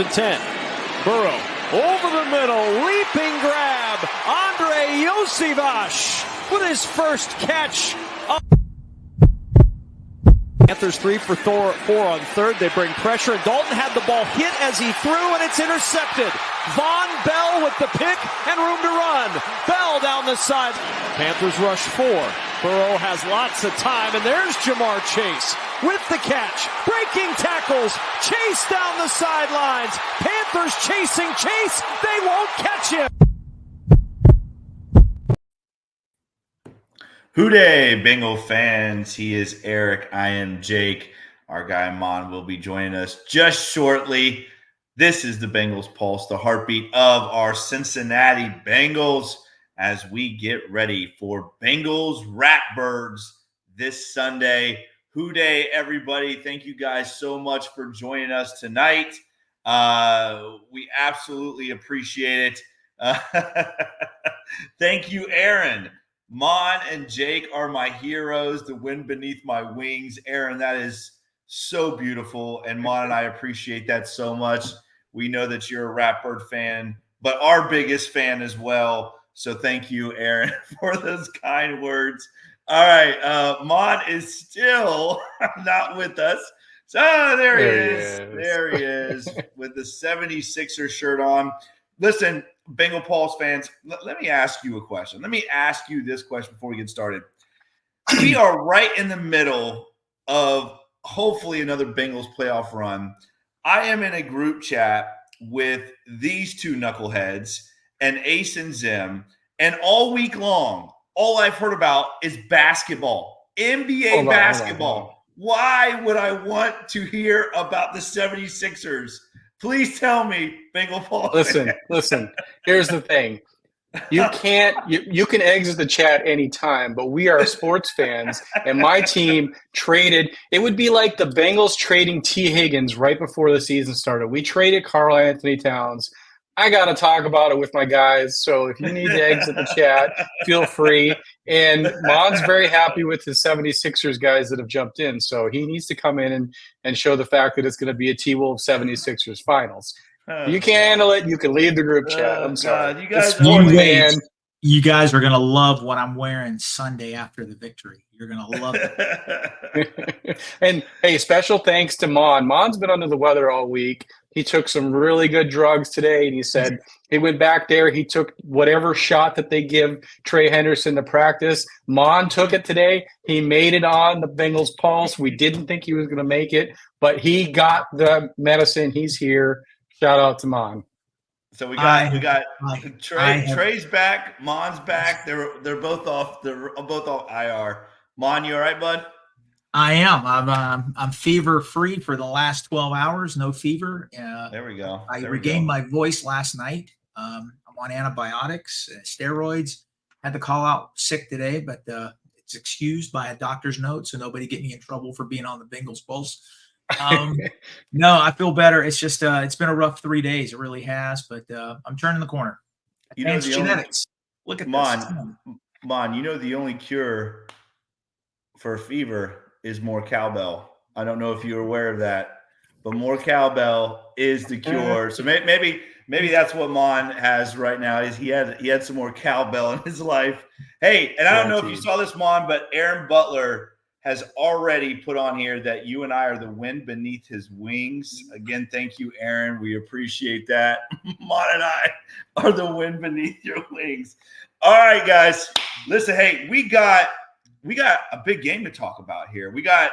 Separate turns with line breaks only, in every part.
and 10. Burrow over the middle, leaping grab. Andre Iosivas with his first catch. Panthers 3 for 4 on third. They bring pressure. Dalton had the ball hit as he threw, and it's intercepted. Von Bell with the pick and room to run. Bell down the side. Panthers rush 4. Burrow has lots of time, and there's Jamar Chase with the catch. Breaking tackles. Chase down the sidelines. Panthers chasing Chase. They won't catch him.
Hooday, Bengal fans. He is Eric. I am Jake. Our guy Mon will be joining us just shortly. This is the Bengals Pulse, the heartbeat of our Cincinnati Bengals as we get ready for Bengals Ratbirds this Sunday. Hooday, everybody. Thank you guys so much for joining us tonight. We absolutely appreciate it. Thank you, Aaron. Mon and Jake are my heroes, the wind beneath my wings. Aaron, that is so beautiful. And Mon and I appreciate that so much. We know that you're a Ratbird fan, but our biggest fan as well. So thank you, Aaron, for those kind words. All right. Mon is still not with us. So there he is. There he is with the 76er shirt on. Listen, Bengal Pulse fans, let me ask you a question. Let me ask you this question before we get started. We are right in the middle of hopefully another Bengals playoff run. I am in a group chat with these two knuckleheads and Ace and Zim, and all week long, all I've heard about is basketball, NBA basketball. Why would I want to hear about the 76ers? Please tell me, Bengal Pulse.
Listen. Here's the thing. You can exit the chat anytime, but we are sports fans, and my team traded. It would be like the Bengals trading T. Higgins right before the season started. We traded Karl Anthony Towns. I got to talk about it with my guys, so if you need to exit the chat, feel free. And Mon's very happy with his 76ers guys that have jumped in, so he needs to come in and show the fact that it's going to be a T-Wolves 76ers finals. You can't handle it, you can leave the group chat. I'm sorry.
You guys are going to love what I'm wearing Sunday after the victory. You're going to love it.
And, hey, special thanks to Mon. Mon's been under the weather all week. He took some really good drugs today, and he said he went back there. He took whatever shot that they give Trey Henderson to practice. Mon took it today. He made it on the Bengals Pulse. We didn't think he was going to make it, but he got the medicine. He's here. Shout out to Mon.
So we got Trey's back, Mon's back. They're both off. They're both off IR. Mon, you all right, bud?
I am. I'm fever free for the last 12 hours. No fever.
There we go.
I regained my voice last night. I'm on antibiotics, steroids. Had to call out sick today, but it's excused by a doctor's note, so nobody get me in trouble for being on the Bengals Pulse. No, I feel better. It's just it's been a rough 3 days. It really has, but I'm turning the corner. Thanks, genetics. Look at this.
Mon, you know the only cure for fever is more cowbell. I don't know if you're aware of that, but more cowbell is the cure. So maybe that's what Mon has right now. Is he had some more cowbell in his life. Hey, and I don't know if you saw this, Mon, but Aaron Butler has already put on here that you and I are the wind beneath his wings. Again, thank you, Aaron. We appreciate that. Mon and I are the wind beneath your wings. All right, guys. Listen, hey, we got a big game to talk about here. We got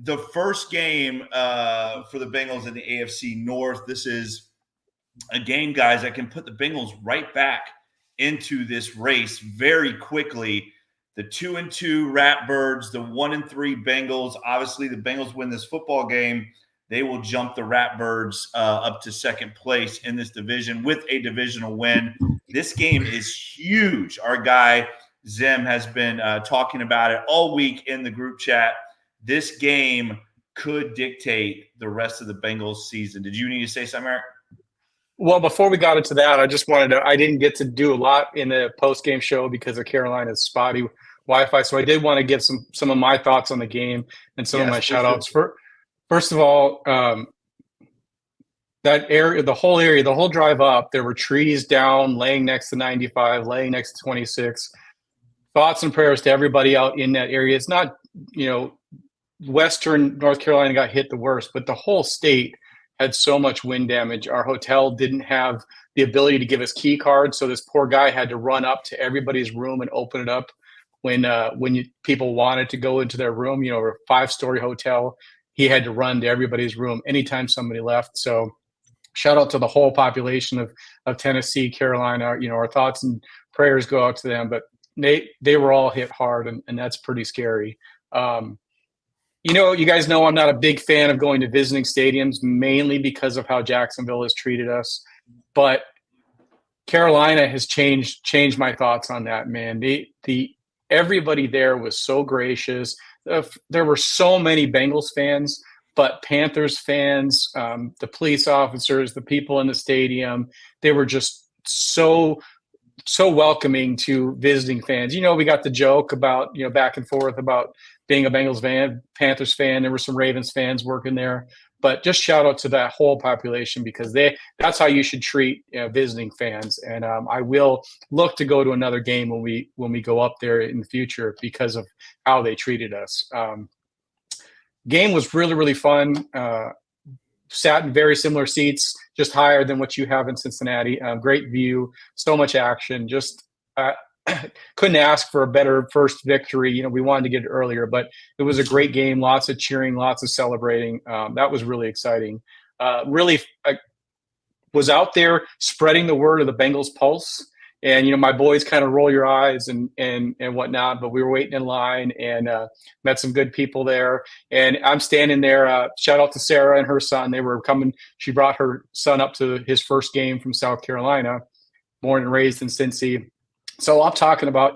the first game for the Bengals in the AFC North. This is a game, guys, that can put the Bengals right back into this race very quickly. The 2-2 Ratbirds, the 1-3 Bengals. Obviously, the Bengals win this football game. They will jump the Ratbirds up to second place in this division with a divisional win. This game is huge. Our guy Zim has been talking about it all week in the group chat. This game could dictate the rest of the Bengals season. Did you need to say something, Eric?
Well, before we got into that, I just wanted to – I didn't get to do a lot in the post-game show because of Carolina's spotty Wi-Fi. So I did want to give some of my thoughts on the game and some of my shout-outs. First of all, That area, the whole area, the whole drive up, there were trees down, laying next to 95, laying next to 26. Thoughts and prayers to everybody out in that area. It's not, Western North Carolina got hit the worst, but the whole state had so much wind damage. Our hotel didn't have the ability to give us key cards, so this poor guy had to run up to everybody's room and open it up when people wanted to go into their room. A 5-story hotel, he had to run to everybody's room anytime somebody left. So shout out to the whole population of Tennessee, Carolina. Our thoughts and prayers go out to them, but they were all hit hard, and that's pretty scary. You guys know I'm not a big fan of going to visiting stadiums, mainly because of how Jacksonville has treated us. But Carolina has changed my thoughts on that, man. Everybody there was so gracious. There were so many Bengals fans, but Panthers fans, the police officers, the people in the stadium, they were just so welcoming to visiting fans. We got the joke about, back and forth about being a Bengals fan, Panthers fan. There were some Ravens fans working there, but just shout out to that whole population, because that's how you should treat visiting fans. And I will look to go to another game when we go up there in the future because of how they treated us. Game was really, really fun. Sat in very similar seats, just higher than what you have in Cincinnati. Great view, so much action. Just couldn't ask for a better first victory. We wanted to get it earlier, but it was a great game. Lots of cheering, lots of celebrating. That was really exciting. Really, I was out there spreading the word of the Bengals Pulse. And, my boys kind of roll your eyes and whatnot, but we were waiting in line and met some good people there. And I'm standing there. Shout out to Sarah and her son. They were coming. She brought her son up to his first game from South Carolina, born and raised in Cincy. So I'm talking about,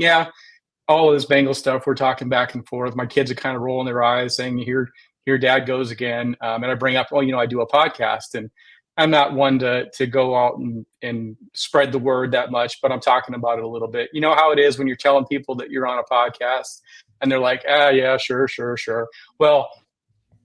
all of this Bengals stuff. We're talking back and forth. My kids are kind of rolling their eyes saying, here dad goes again. And I bring up, I do a podcast, and I'm not one to go out and spread the word that much, but I'm talking about it a little bit. You know how it is when you're telling people that you're on a podcast and they're like, yeah, sure. Well,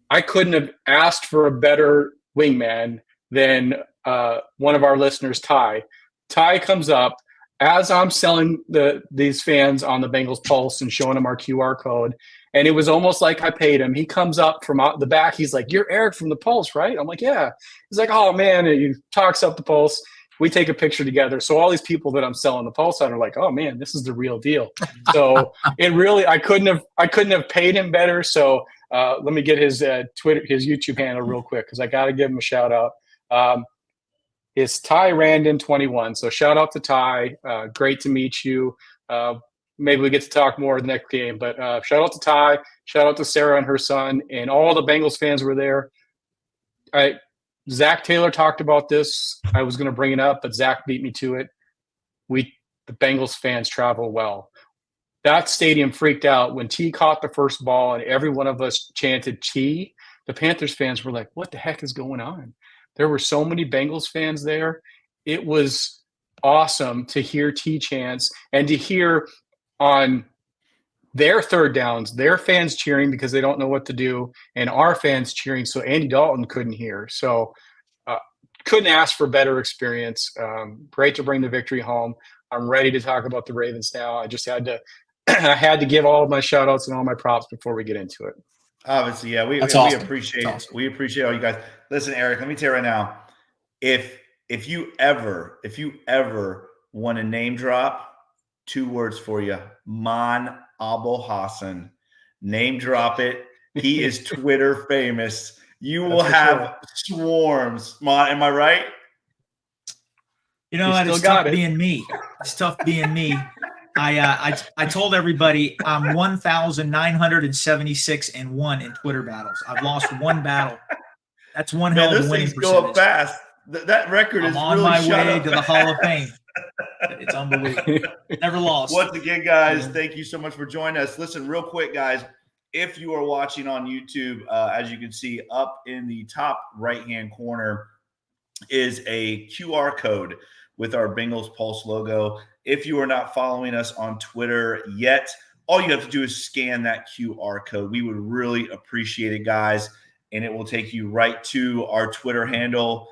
I couldn't have asked for a better wingman than one of our listeners, Ty. Ty comes up as I'm selling these fans on the Bengals Pulse and showing them our QR code. And it was almost like I paid him. He comes up from out the back. He's like, "You're Eric from the Pulse, right?" I'm like, "Yeah." He's like, "Oh, man." And he talks up the Pulse. We take a picture together. So all these people that I'm selling the Pulse on are like, "Oh, man, this is the real deal." So it really, I couldn't have paid him better. So let me get his his YouTube handle real quick, because I got to give him a shout out. It's Ty Randon 21. So shout out to Ty. Great to meet you. Maybe we get to talk more the next game, but shout out to Ty, shout out to Sarah and her son, and all the Bengals fans were there. Zach Taylor talked about this. I was going to bring it up, but Zach beat me to it. The Bengals fans travel well. That stadium freaked out when T caught the first ball and every one of us chanted T. The Panthers fans were like, "What the heck is going on?" There were so many Bengals fans there. It was awesome to hear T chants and to hear on their third downs, their fans cheering because they don't know what to do, and our fans cheering so Andy Dalton couldn't hear. So couldn't ask for better experience. Great to bring the victory home. I'm ready to talk about the Ravens now. I just had to I had to give all of my shout outs and all my props before we get into it.
Obviously, yeah, we
awesome.
appreciate we appreciate all you guys. Listen, Eric, let me tell you right now, if you ever want to name drop, 2 words for you: Mon Abel Hassan. Name drop it. He is Twitter famous. You will have swarms. Mon, am I right?
It's tough being me. It's tough being me. I told everybody I'm 1,976-1 in Twitter battles. I've lost one battle. That's one hell of a winning percentage.
Go up fast. That record is
on
really
my way
up
to the Hall of Fame. It's unbelievable. Never lost.
Once again, guys, thank you so much for joining us. Listen, real quick, guys, if you are watching on YouTube, as you can see up in the top right-hand corner is a QR code with our Bengals Pulse logo. If you are not following us on Twitter yet, all you have to do is scan that QR code. We would really appreciate it, guys, and it will take you right to our Twitter handle.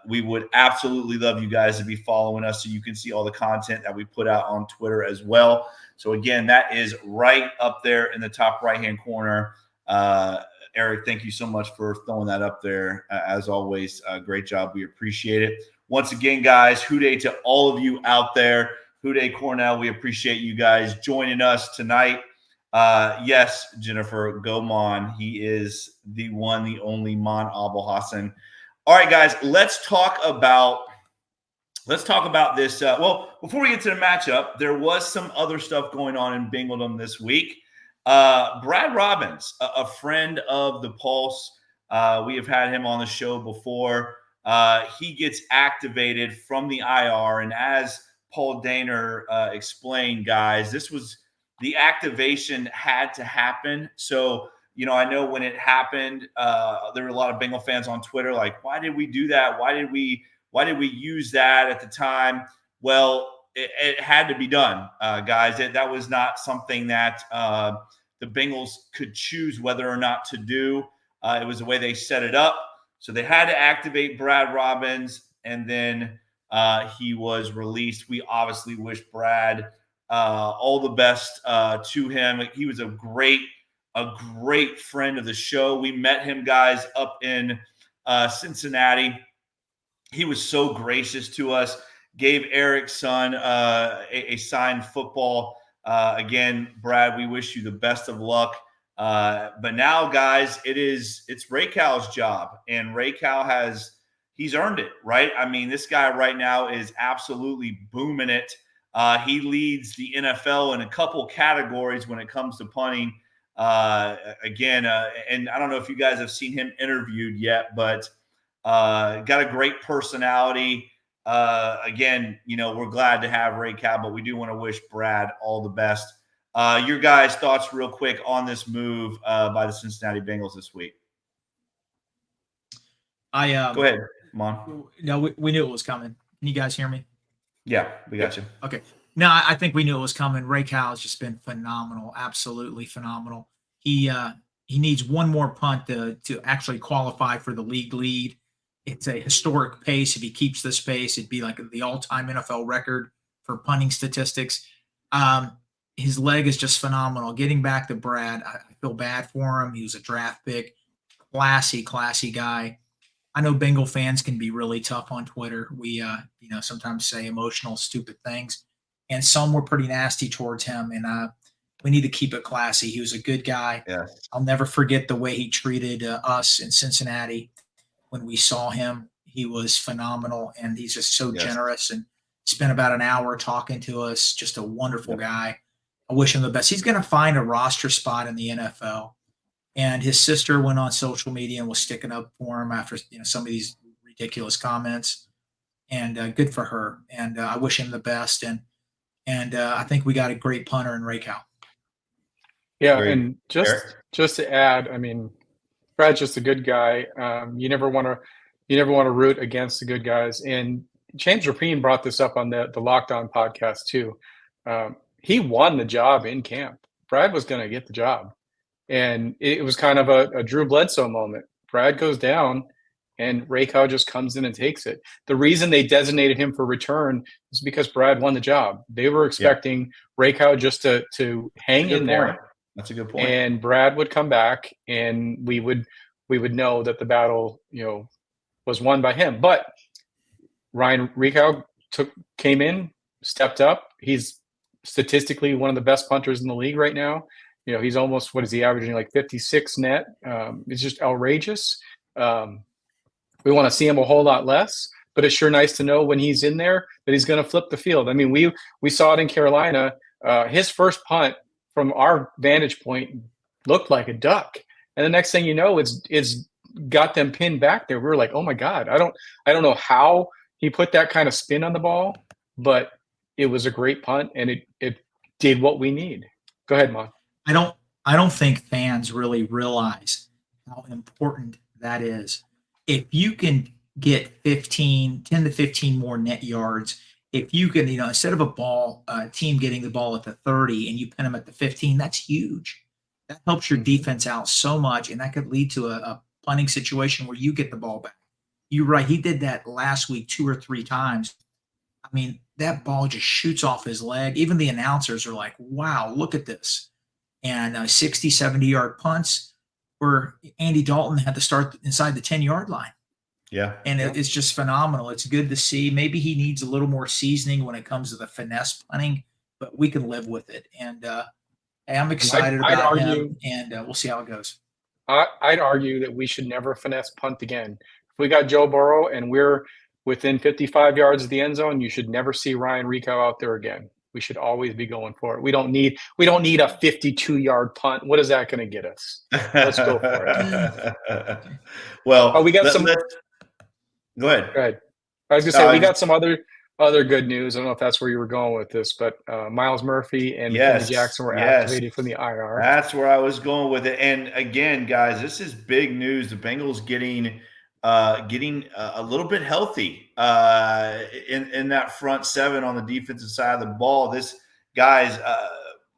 We would absolutely love you guys to be following us so you can see all the content that we put out on Twitter as well. So again, that is right up there in the top right-hand corner. Eric, thank you so much for throwing that up there. As always, great job. We appreciate it. Once again, guys, Houday to all of you out there. Houday Cornell, we appreciate you guys joining us tonight. Yes, Jennifer, go Mon. He is the one, the only Mon Abel Hassan. All right, guys, let's talk about this. Well, before we get to the matchup, there was some other stuff going on in Bingledom this week. Brad Robbins, a friend of the Pulse, we have had him on the show before. He gets activated from the IR, and as Paul Daner explained, guys, the activation had to happen. So, I know when it happened, there were a lot of Bengal fans on Twitter like, why did we do that? Why did we use that at the time? Well, it had to be done, guys. That was not something that the Bengals could choose whether or not to do. It was the way they set it up. So they had to activate Brad Robbins, and then he was released. We obviously wish Brad all the best to him. He was a great friend of the show. We met him, guys, up in Cincinnati. He was so gracious to us, gave Eric's son a signed football. Again, Brad, we wish you the best of luck. But now, guys, it's Ray Cal's job, and Ray Cal he's earned it, right? I mean, this guy right now is absolutely booming it. He leads the NFL in a couple categories when it comes to punting. And I don't know if you guys have seen him interviewed yet, but got a great personality. Again, we're glad to have Ray Cal, but we do want to wish Brad all the best. Your guys' thoughts real quick on this move by the Cincinnati Bengals this week. Go ahead, Mon.
No, we knew it was coming. Can you guys hear me?
Yeah, we got you.
Okay. No, I think we knew it was coming. Ray Cal has just been phenomenal, absolutely phenomenal. He needs one more punt to actually qualify for the league lead. It's a historic pace. If he keeps this pace, it'd be like the all-time NFL record for punting statistics. His leg is just phenomenal. Getting back to Brad, I feel bad for him. He was a draft pick, classy guy. I know Bengal fans can be really tough on Twitter. We, sometimes say emotional, stupid things, and some were pretty nasty towards him. And we need to keep it classy. He was a good guy.
Yeah.
I'll never forget the way he treated us in Cincinnati when we saw him. He was phenomenal, and he's just so generous and spent about an hour talking to us. Just a wonderful guy. I wish him the best. He's going to find a roster spot in the NFL. And his sister went on social media and was sticking up for him after some of these ridiculous comments. And good for her. And I wish him the best. And I think we got a great punter in Ray Cal.
Yeah,
Great.
and just to add, I mean, Brad's just a good guy. You never want to root against the good guys. And James Rapine brought this up on the Locked On podcast too. He won the job in camp. Brad was going to get the job. And it was kind of a Drew Bledsoe moment. Brad goes down, and Ray Cal just comes in and takes it. The reason they designated him for return is because Brad won the job. They were expecting Ray Cal just to hang in there.
That's a good point.
And Brad would come back, and we would know that the battle, was won by him. But Ryan Ray Cal came in, stepped up. He's statistically one of the best punters in the league right now. He's almost, what is he averaging, like 56 net? It's just outrageous. We want to see him a whole lot less, but it's sure nice to know when he's in there that he's going to flip the field. I mean, we saw it in Carolina. His first punt from our vantage point looked like a duck. And the next thing you know, it's got them pinned back there. We were like, oh my God, I don't know how he put that kind of spin on the ball, but it was a great punt, and it did what we need. Go ahead, Mon.
I don't think fans really realize how important that is. If you can get 10 to 15 more net yards, if you can, instead of a team getting the ball at the 30 and you pin them at the 15, that's huge. That helps your defense out so much, and that could lead to a punting situation where you get the ball back. you're right. He did that last week 2 or 3 times. I mean, that ball just shoots off his leg. Even the announcers are like, wow, look at this. And 60, 70-yard punts where Andy Dalton had to start inside the 10-yard line.
Yeah.
And it's just phenomenal. It's good to see. Maybe he needs a little more seasoning when it comes to the finesse punting, but we can live with it. And I'm excited about him, and we'll see how it goes.
I'd argue that we should never finesse punt again. If we got Joe Burrow and we're within 55 yards of the end zone, you should never see Ryan Rico out there again. We should always be going for it. We don't need a 52-yard punt. What is that going to get us? Let's go for it.
Well,
we got some.
Go ahead.
Go ahead. I was going to say we got some other good news. I don't know if that's where you were going with this, but Miles Murphy and McKinney Jackson were activated from the IR.
That's where I was going with it. And again, guys, this is big news. The Bengals getting a little bit healthy in that front seven on the defensive side of the ball. This guys,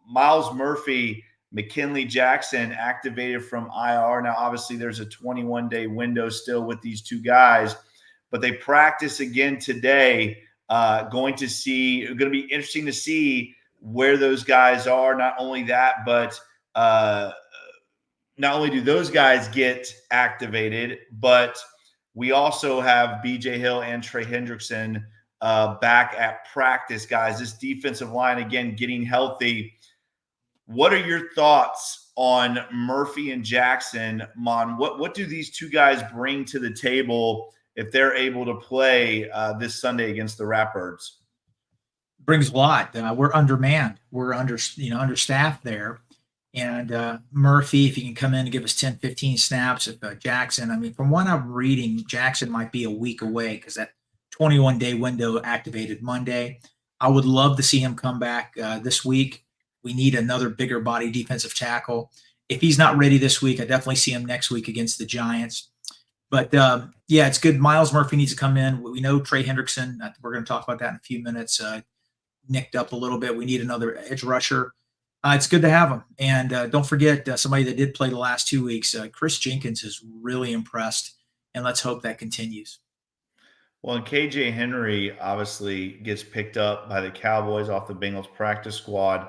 Miles Murphy, McKinley Jackson activated from IR. Now, obviously, there's a 21-day window still with these two guys, but they practice again today. Going to be interesting to see where those guys are. Not only that, but not only do those guys get activated, but we also have BJ Hill and Trey Hendrickson back at practice, guys. This defensive line, again, getting healthy. What are your thoughts on Murphy and Jackson, Mon? What do these two guys bring to the table if they're able to play this Sunday against the Ratbirds?
Brings a lot. We're undermanned. We're understaffed there. And Murphy, if he can come in and give us 10, 15 snaps. If Jackson, I mean, from what I'm reading, Jackson might be a week away because that 21-day window activated Monday. I would love to see him come back this week. We need another bigger body defensive tackle. If he's not ready this week, I definitely see him next week against the Giants. But, it's good. Miles Murphy needs to come in. We know Trey Hendrickson, we're going to talk about that in a few minutes, nicked up a little bit. We need another edge rusher. It's good to have him. And don't forget somebody that did play the last 2 weeks, Chris Jenkins has really impressed, and let's hope that continues.
Well, and KJ Henry obviously gets picked up by the Cowboys off the Bengals practice squad.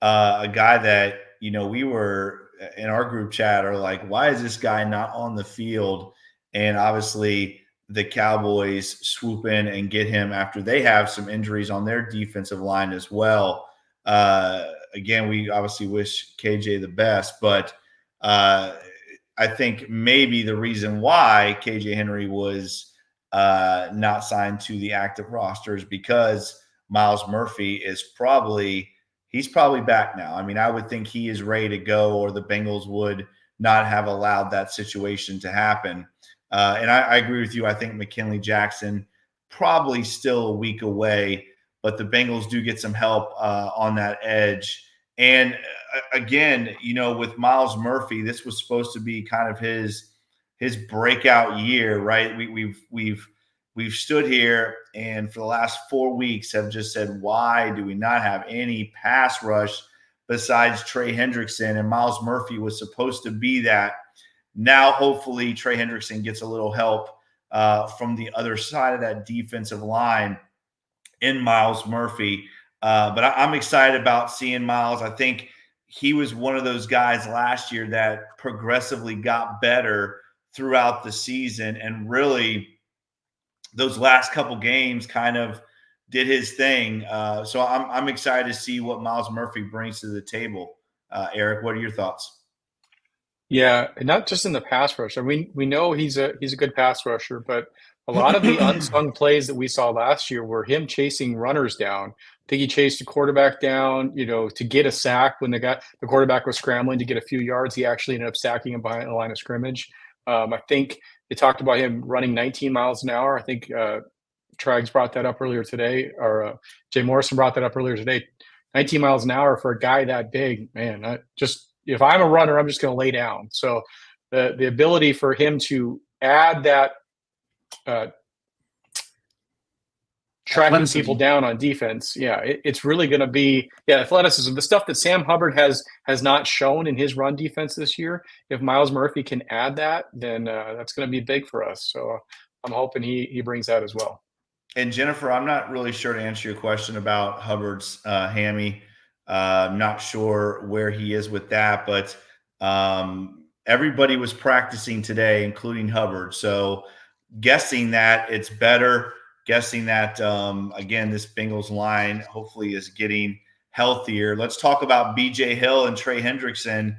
A guy that, we were in our group chat are like, why is this guy not on the field? And obviously the Cowboys swoop in and get him after they have some injuries on their defensive line as well. Again, we obviously wish KJ the best, but I think maybe the reason why KJ Henry was not signed to the active roster is because Miles Murphy is probably back now. I mean, I would think he is ready to go, or the Bengals would not have allowed that situation to happen. And I agree with you. I think McKinley Jackson probably still a week away, but the Bengals do get some help on that edge. And again, with Miles Murphy, this was supposed to be kind of his breakout year, right? We've stood here and for the last 4 weeks have just said, why do we not have any pass rush besides Trey Hendrickson? And Miles Murphy was supposed to be that. Now, hopefully, Trey Hendrickson gets a little help from the other side of that defensive line in Miles Murphy. But I'm excited about seeing Miles. I think he was one of those guys last year that progressively got better throughout the season, and really those last couple games kind of did his thing. So I'm excited to see what Miles Murphy brings to the table. Eric, what are your thoughts?
Yeah, and not just in the pass rush. I mean, we know he's a good pass rusher, but a lot of the unsung plays that we saw last year were him chasing runners down. I think he chased a quarterback down, to get a sack when the quarterback was scrambling to get a few yards. He actually ended up sacking him behind the line of scrimmage. I think they talked about him running 19 miles an hour. I think Trags brought that up earlier today, or Jay Morrison brought that up earlier today. 19 miles an hour for a guy that big, man. If I'm a runner, I'm just going to lay down. So the ability for him to add that tracking people down on defense, it's really going to be athleticism. The stuff that Sam Hubbard has not shown in his run defense this year. If Miles Murphy can add that, then that's going to be big for us. So I'm hoping he brings that as well.
And Jennifer, I'm not really sure to answer your question about Hubbard's hammy. I'm not sure where he is with that, but everybody was practicing today, including Hubbard. So guessing that it's better, guessing that, again, this Bengals line hopefully is getting healthier. Let's talk about B.J. Hill and Trey Hendrickson.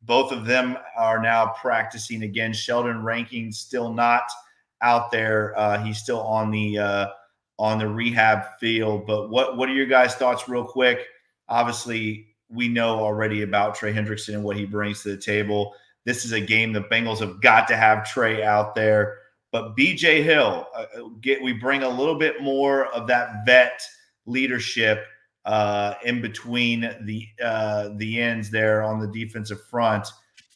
Both of them are now practicing again. Sheldon Rankins still not out there. He's still on the rehab field. But what are your guys' thoughts real quick? Obviously, we know already about Trey Hendrickson and what he brings to the table. This is a game the Bengals have got to have Trey out there. But B.J. Hill, we bring a little bit more of that vet leadership in between the ends there on the defensive front.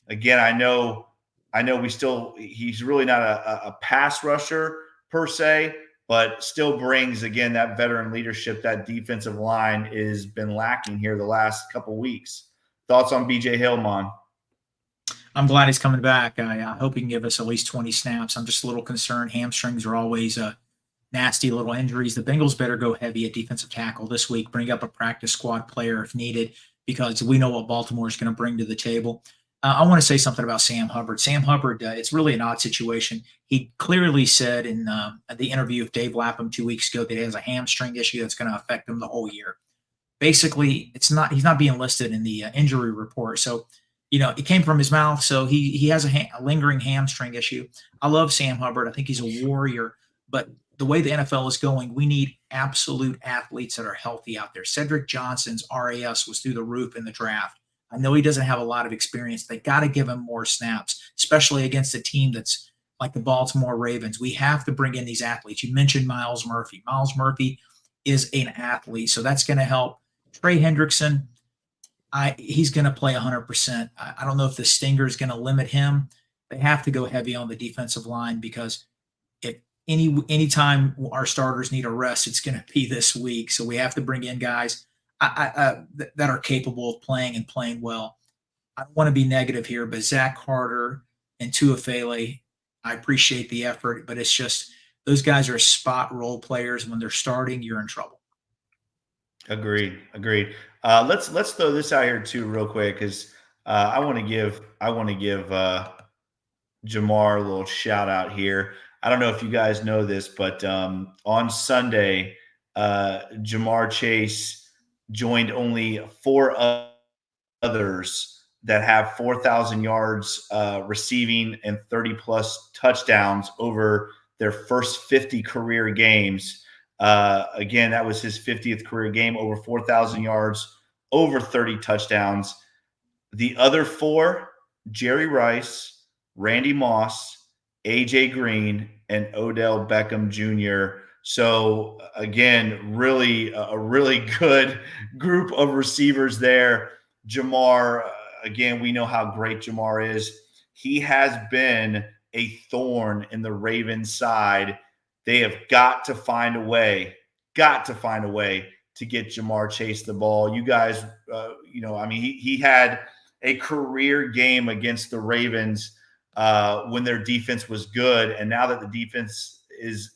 Again, I know he's really not a pass rusher per se, but still brings, again, that veteran leadership. That defensive line has been lacking here the last couple weeks. Thoughts on B.J. Hill, Mon?
I'm glad he's coming back. I hope he can give us at least 20 snaps. I'm just a little concerned. Hamstrings are always nasty little injuries. The Bengals better go heavy at defensive tackle this week, bring up a practice squad player if needed, because we know what Baltimore is going to bring to the table. I want to say something about Sam Hubbard. Sam Hubbard, it's really an odd situation. He clearly said in the interview with Dave Lapham 2 weeks ago that he has a hamstring issue that's going to affect him the whole year. Basically, he's not being listed in the injury report. So, it came from his mouth. So he has a lingering hamstring issue. I love Sam Hubbard. I think he's a warrior. But the way the NFL is going, we need absolute athletes that are healthy out there. Cedric Johnson's RAS was through the roof in the draft. I know he doesn't have a lot of experience. They got to give him more snaps, especially against a team that's like the Baltimore Ravens. We have to bring in these athletes. You mentioned Miles Murphy. Miles Murphy is an athlete, so that's going to help. Trey Hendrickson, he's going to play 100%. I don't know if the stinger is going to limit him. They have to go heavy on the defensive line, because if anytime our starters need a rest, it's going to be this week. So we have to bring in guys that are capable of playing and playing well. I don't want to be negative here, but Zach Carter and Tuafele, I appreciate the effort, but it's just those guys are spot role players. When they're starting, you're in trouble.
Agreed. Let's throw this out here too, real quick, because I want to give Jamar a little shout out here. I don't know if you guys know this, but on Sunday, Jamar Chase joined only 4 others that have 4,000 yards receiving and 30-plus touchdowns over their first 50 career games. Again, that was his 50th career game, over 4,000 yards, over 30 touchdowns. The other 4, Jerry Rice, Randy Moss, A.J. Green, and Odell Beckham Jr. So, again, really a really good group of receivers there. Jamar, again, we know how great Jamar is. He has been a thorn in the Ravens' side. They have got to find a way to get Jamar Chase the ball. You guys, he had a career game against the Ravens when their defense was good. And now that the defense is,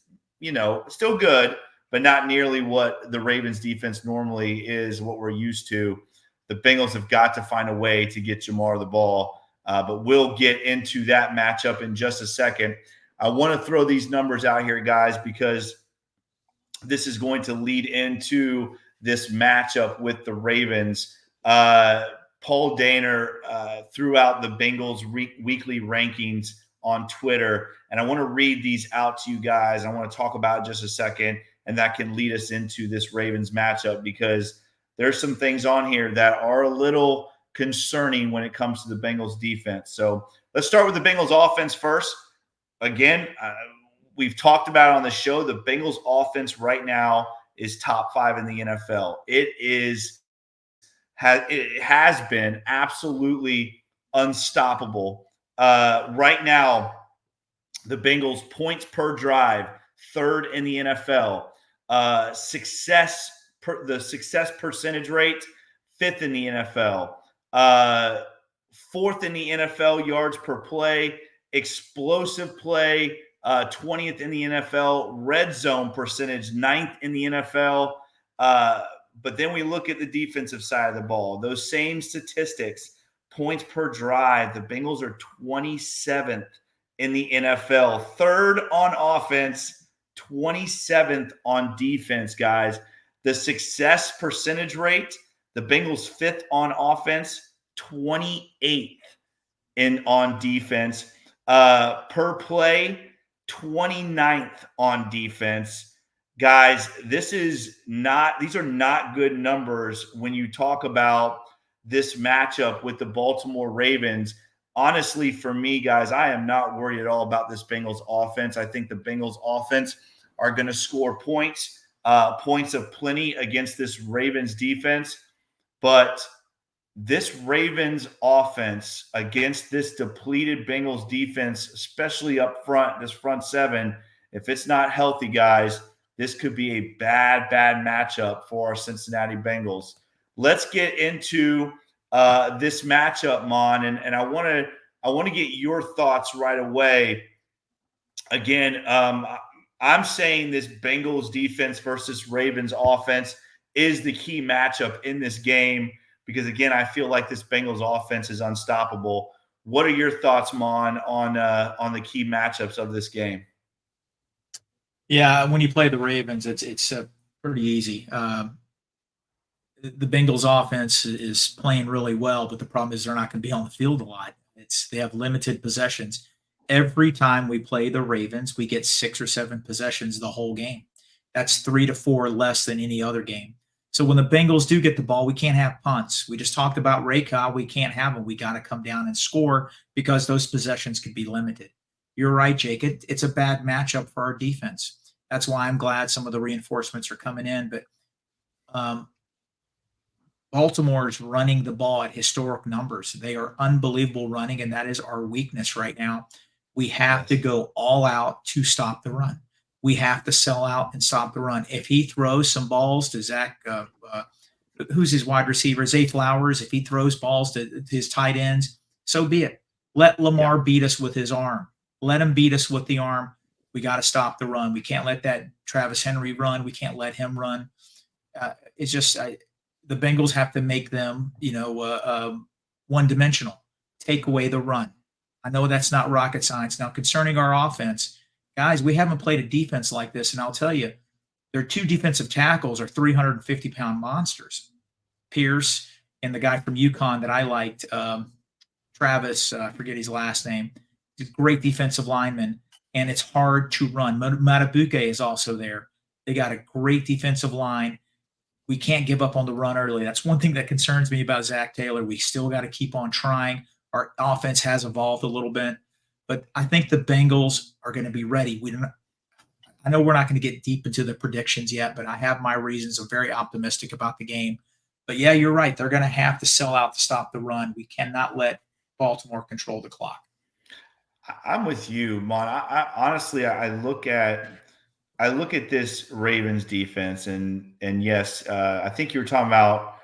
still good, but not nearly what the Ravens defense normally is, what we're used to, the Bengals have got to find a way to get Jamar the ball. But we'll get into that matchup in just a second. I want to throw these numbers out here, guys, because this is going to lead into this matchup with the Ravens. Paul Dehner threw out the Bengals weekly rankings on Twitter, and I want to read these out to you guys. I want to talk about it just a second, and that can lead us into this Ravens matchup, because there's some things on here that are a little concerning when it comes to the Bengals defense. So let's start with the Bengals offense first. Again, we've talked about it on the show. The Bengals offense right now is top 5 in the NFL. It has been absolutely unstoppable. Right now, the Bengals points per drive, 3rd in the NFL. The success percentage rate, 5th in the NFL. 4th in the NFL yards per play. Explosive play, 20th in the NFL. Red zone percentage, 9th in the NFL. But then we look at the defensive side of the ball. Those same statistics, points per drive, the Bengals are 27th in the NFL. Third on offense, 27th on defense, guys. The success percentage rate, the Bengals fifth on offense, 28th on defense. Per play, 29th on defense. Guys, these are not good numbers when you talk about this matchup with the Baltimore Ravens. Honestly, for me, guys, I am not worried at all about this Bengals offense. I think the Bengals offense are going to score points of plenty against this Ravens defense. But this Ravens offense against this depleted Bengals defense, especially up front, this front seven, if it's not healthy, guys, this could be a bad matchup for our Cincinnati Bengals. Let's get into this matchup, Mon, and I want to get your thoughts right away. Again, I'm saying this Bengals defense versus Ravens offense is the key matchup in this game because, again, I feel like this Bengals offense is unstoppable. What are your thoughts, Mon, on the key matchups of this game?
Yeah, when you play the Ravens, it's pretty easy. The Bengals offense is playing really well, but the problem is they're not going to be on the field a lot. They have limited possessions. Every time we play the Ravens, we get 6 or 7 possessions the whole game. That's 3 to 4 less than any other game. So when the Bengals do get the ball, we can't have punts. We just talked about Raykov. We can't have them. We got to come down and score because those possessions could be limited. You're right, Jake. It's a bad matchup for our defense. That's why I'm glad some of the reinforcements are coming in. But Baltimore's running the ball at historic numbers. They are unbelievable running, and that is our weakness right now. We have to go all out to stop the run. We have to sell out and stop the run. If he throws some balls to Zach, who's his wide receiver, Zay Flowers, if he throws balls to his tight ends, so be it. Let Lamar beat us with his arm. Let him beat us with the arm. We got to stop the run. We can't let that Travis Henry run. We can't let him run. It's just the Bengals have to make them, one-dimensional. Take away the run. I know that's not rocket science. Now, concerning our offense, guys, we haven't played a defense like this, and I'll tell you, their 2 defensive tackles are 350-pound monsters. Pierce and the guy from UConn that I liked, Travis, I forget his last name. He's a great defensive lineman. And it's hard to run. Matabuke is also there. They got a great defensive line. We can't give up on the run early. That's one thing that concerns me about Zach Taylor. We still got to keep on trying. Our offense has evolved a little bit. But I think the Bengals are going to be ready. I know we're not going to get deep into the predictions yet, but I have my reasons. I'm very optimistic about the game. But, yeah, you're right. They're going to have to sell out to stop the run. We cannot let Baltimore control the clock.
I'm with you, Mon. I honestly, I look at this Ravens defense, and yes, I think you were talking about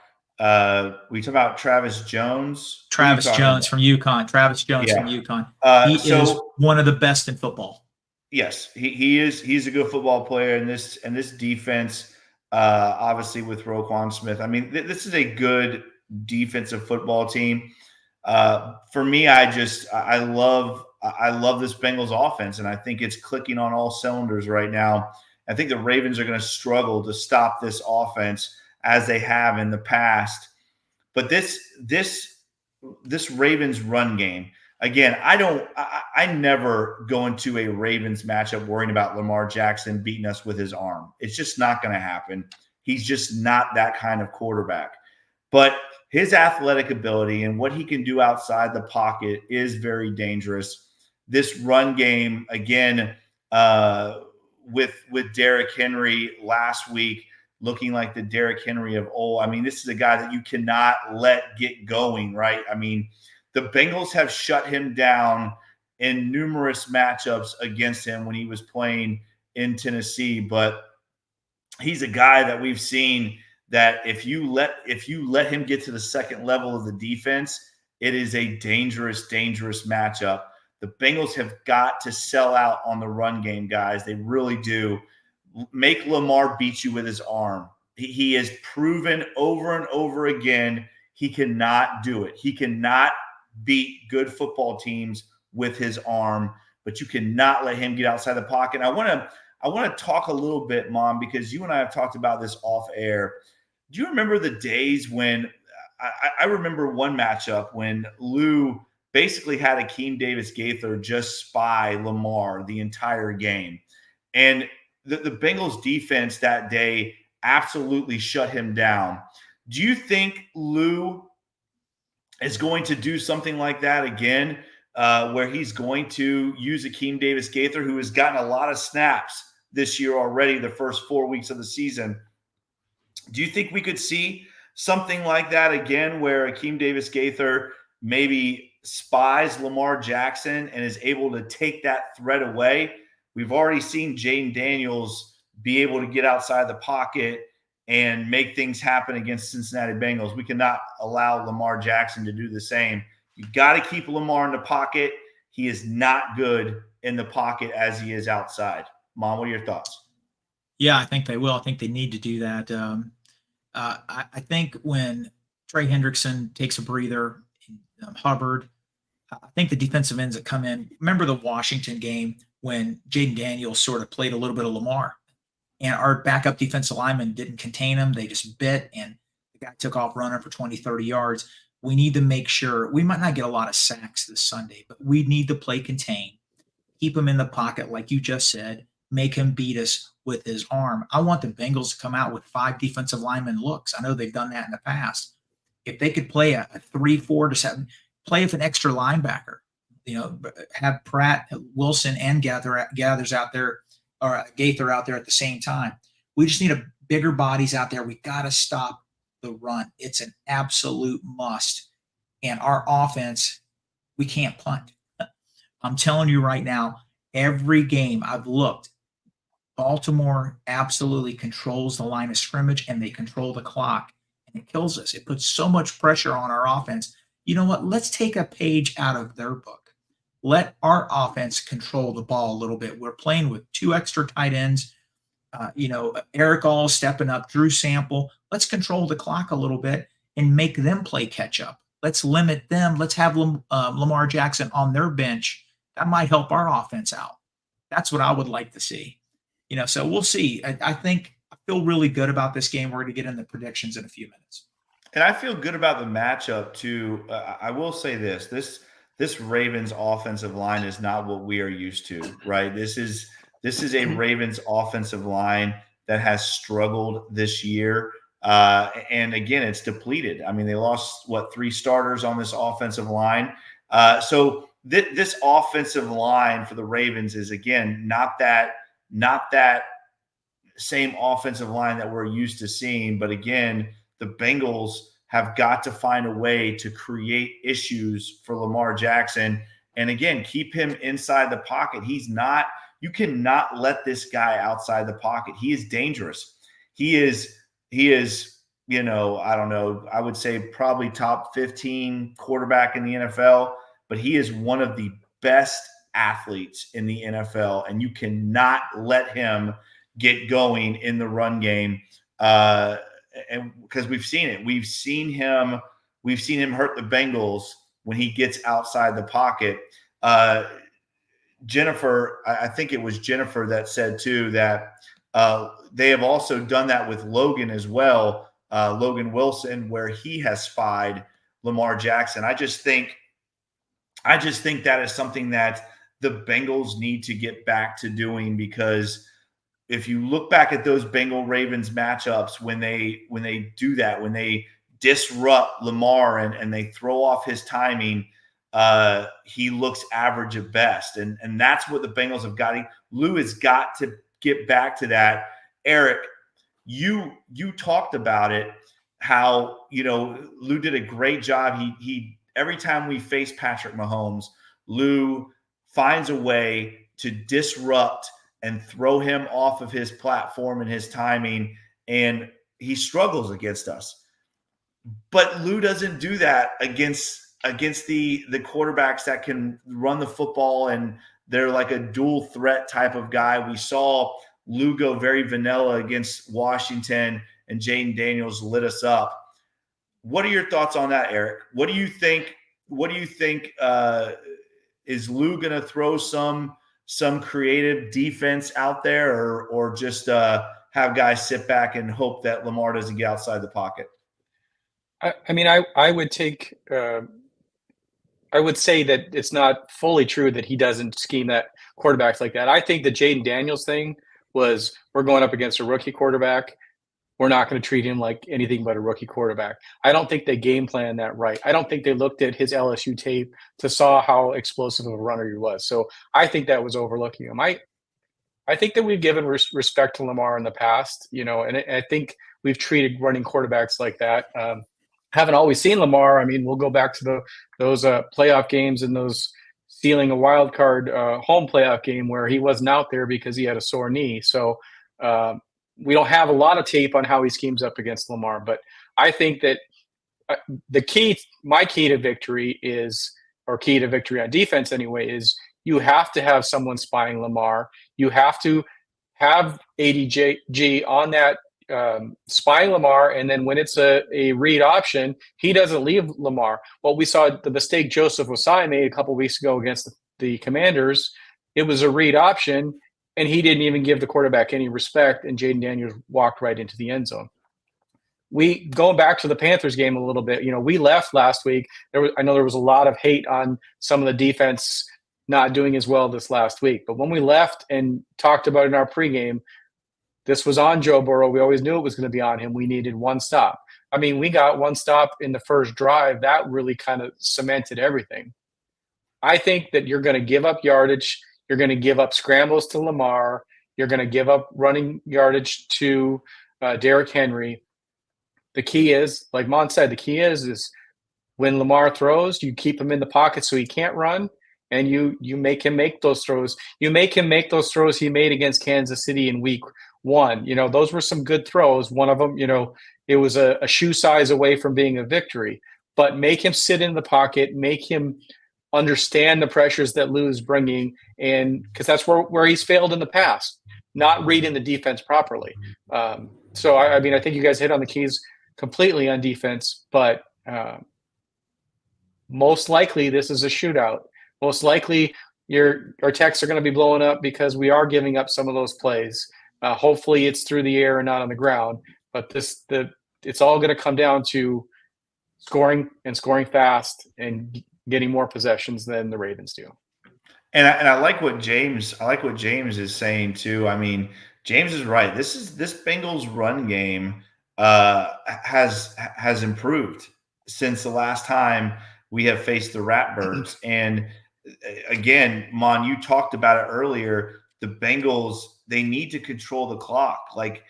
we talked about Travis Jones.
Travis Jones from UConn. Travis Jones from UConn. He is one of the best in football.
Yes, he is. He's a good football player, and this defense, obviously with Roquan Smith. I mean, this is a good defensive football team. For me, I love this Bengals offense, and I think it's clicking on all cylinders right now. I think the Ravens are going to struggle to stop this offense as they have in the past. But this Ravens run game, again, I never go into a Ravens matchup worrying about Lamar Jackson beating us with his arm. It's just not going to happen. He's just not that kind of quarterback. But his athletic ability and what he can do outside the pocket is very dangerous. This run game, again, with Derrick Henry last week, looking like the Derrick Henry of old. I mean, this is a guy that you cannot let get going, right? I mean, the Bengals have shut him down in numerous matchups against him when he was playing in Tennessee. But he's a guy that we've seen that if you let him get to the second level of the defense, it is a dangerous matchup. The Bengals have got to sell out on the run game, guys. They really do. Make Lamar beat you with his arm. He has proven over and over again he cannot do it. He cannot beat good football teams with his arm, but you cannot let him get outside the pocket. I want to talk a little bit, Mom, because you and I have talked about this off air. Do you remember the days when I remember one matchup when Lou basically had Akeem Davis-Gaither just spy Lamar the entire game, and the Bengals defense that day absolutely shut him down. Do you think Lou is going to do something like that again, where he's going to use Akeem Davis-Gaither, who has gotten a lot of snaps this year already, the first 4 weeks of the season? Do you think we could see something like that again, where Akeem Davis-Gaither maybe spies Lamar Jackson and is able to take that threat away? We've already seen Jaden Daniels be able to get outside the pocket and make things happen against Cincinnati Bengals. We cannot allow Lamar Jackson to do the same. You've got to keep Lamar in the pocket. He is not good in the pocket as he is outside. Mom, what are your thoughts?
Yeah, I think they will. I think they need to do that. I think when Trey Hendrickson takes a breather, Hubbard, I think the defensive ends that come in. Remember the Washington game when Jaden Daniels sort of played a little bit of Lamar, and our backup defensive lineman didn't contain him. They just bit, and the guy took off running for 20, 30 yards. We need to make sure we might not get a lot of sacks this Sunday, but we need to play contain, keep him in the pocket, like you just said, make him beat us with his arm. I want the Bengals to come out with 5 defensive lineman looks. I know they've done that in the past. If they could play a 3-4-7, play with an extra linebacker, have Pratt, Wilson, and Gathers out there, or Gaither out there at the same time. We just need a bigger bodies out there. We got to stop the run. It's an absolute must. And our offense, we can't punt. I'm telling you right now, every game I've looked, Baltimore absolutely controls the line of scrimmage, and they control the clock, and it kills us. It puts so much pressure on our offense. You know what? Let's take a page out of their book. Let our offense control the ball a little bit. We're playing with 2 extra tight ends. Eric All stepping up, Drew Sample. Let's control the clock a little bit and make them play catch up. Let's limit them. Let's have Lamar Jackson on their bench. That might help our offense out. That's what I would like to see. So we'll see. I feel really good about this game. We're going to get into predictions in a few minutes.
And I feel good about the matchup too. I will say this Ravens offensive line is not what we are used to, right? This is a Ravens offensive line that has struggled this year. And again, it's depleted. I mean, they lost 3 starters on this offensive line. So this offensive line for the Ravens is, again, not that same offensive line that we're used to seeing. But again, the Bengals have got to find a way to create issues for Lamar Jackson. And again, keep him inside the pocket. You cannot let this guy outside the pocket. He is dangerous. He is, I don't know, I would say probably top 15 quarterback in the NFL, but he is one of the best athletes in the NFL, and you cannot let him get going in the run game. And because we've seen it, we've seen him hurt the Bengals when he gets outside the pocket. Jennifer, I think it was Jennifer that said too that they have also done that with Logan as well, Logan Wilson, where he has spied Lamar Jackson. I just think that is something that the Bengals need to get back to doing, because if you look back at those Bengal-Ravens matchups, when they do that, when they disrupt Lamar and they throw off his timing, he looks average at best. And that's what the Bengals have got. Lou has got to get back to that. Eric, you talked about it, how, Lou did a great job. He every time we face Patrick Mahomes, Lou finds a way to disrupt and throw him off of his platform and his timing, and he struggles against us. But Lou doesn't do that against the quarterbacks that can run the football and they're like a dual threat type of guy. We saw Lou go very vanilla against Washington, and Jaden Daniels lit us up. What are your thoughts on that, Eric? What do you think? Is Lou going to throw some creative defense out there, or just have guys sit back and hope that Lamar doesn't get outside the pocket?
I mean, I would take I would say that it's not fully true that he doesn't scheme that quarterbacks like that. I think the Jaden Daniels thing was, we're going up against a rookie quarterback. We're not going to treat him like anything but a rookie quarterback. I don't think they game planned that right. I don't think they looked at his LSU tape to saw how explosive of a runner he was. So I think that was overlooking him. I think that we've given respect to Lamar in the past, and I think we've treated running quarterbacks like that. Haven't always seen Lamar. I mean, we'll go back to those playoff games and those stealing a wild card home playoff game where he wasn't out there because he had a sore knee. So we don't have a lot of tape on how he schemes up against Lamar. But I think that my key to victory on defense anyway, is you have to have someone spying Lamar. You have to have ADG on that spying Lamar, and then when it's a read option, he doesn't leave Lamar. Well, we saw the mistake Joseph Osai made a couple weeks ago against the Commanders. It was a read option, and he didn't even give the quarterback any respect, and Jaden Daniels walked right into the end zone. Going back to the Panthers game a little bit, we left last week. I know there was a lot of hate on some of the defense not doing as well this last week, but when we left and talked about it in our pregame, this was on Joe Burrow. We always knew it was going to be on him. We needed one stop. I mean, we got one stop in the first drive. That really kind of cemented everything. I think that you're going to give up yardage. You're going to give up scrambles to Lamar. You're going to give up running yardage to Derrick Henry. The key is, like Mon said, the key is when Lamar throws, you keep him in the pocket so he can't run, and you make him make those throws. You make him make those throws he made against Kansas City in week 1. Those were some good throws. One of them, it was a shoe size away from being a victory. But make him sit in the pocket, make him understand the pressures that Lou's bringing, and because that's where he's failed in the past, not reading the defense properly. So I mean, I think you guys hit on the keys completely on defense, but most likely this is a shootout. Most likely our techs are going to be blowing up because we are giving up some of those plays. Hopefully it's through the air and not on the ground, but it's all going to come down to scoring fast and getting more possessions than the Ravens do.
And I like what James is saying too. I mean, James is right. This Bengals run game has improved since the last time we have faced the Ratbirds. And again, Mon, you talked about it earlier. The Bengals, they need to control the clock. Like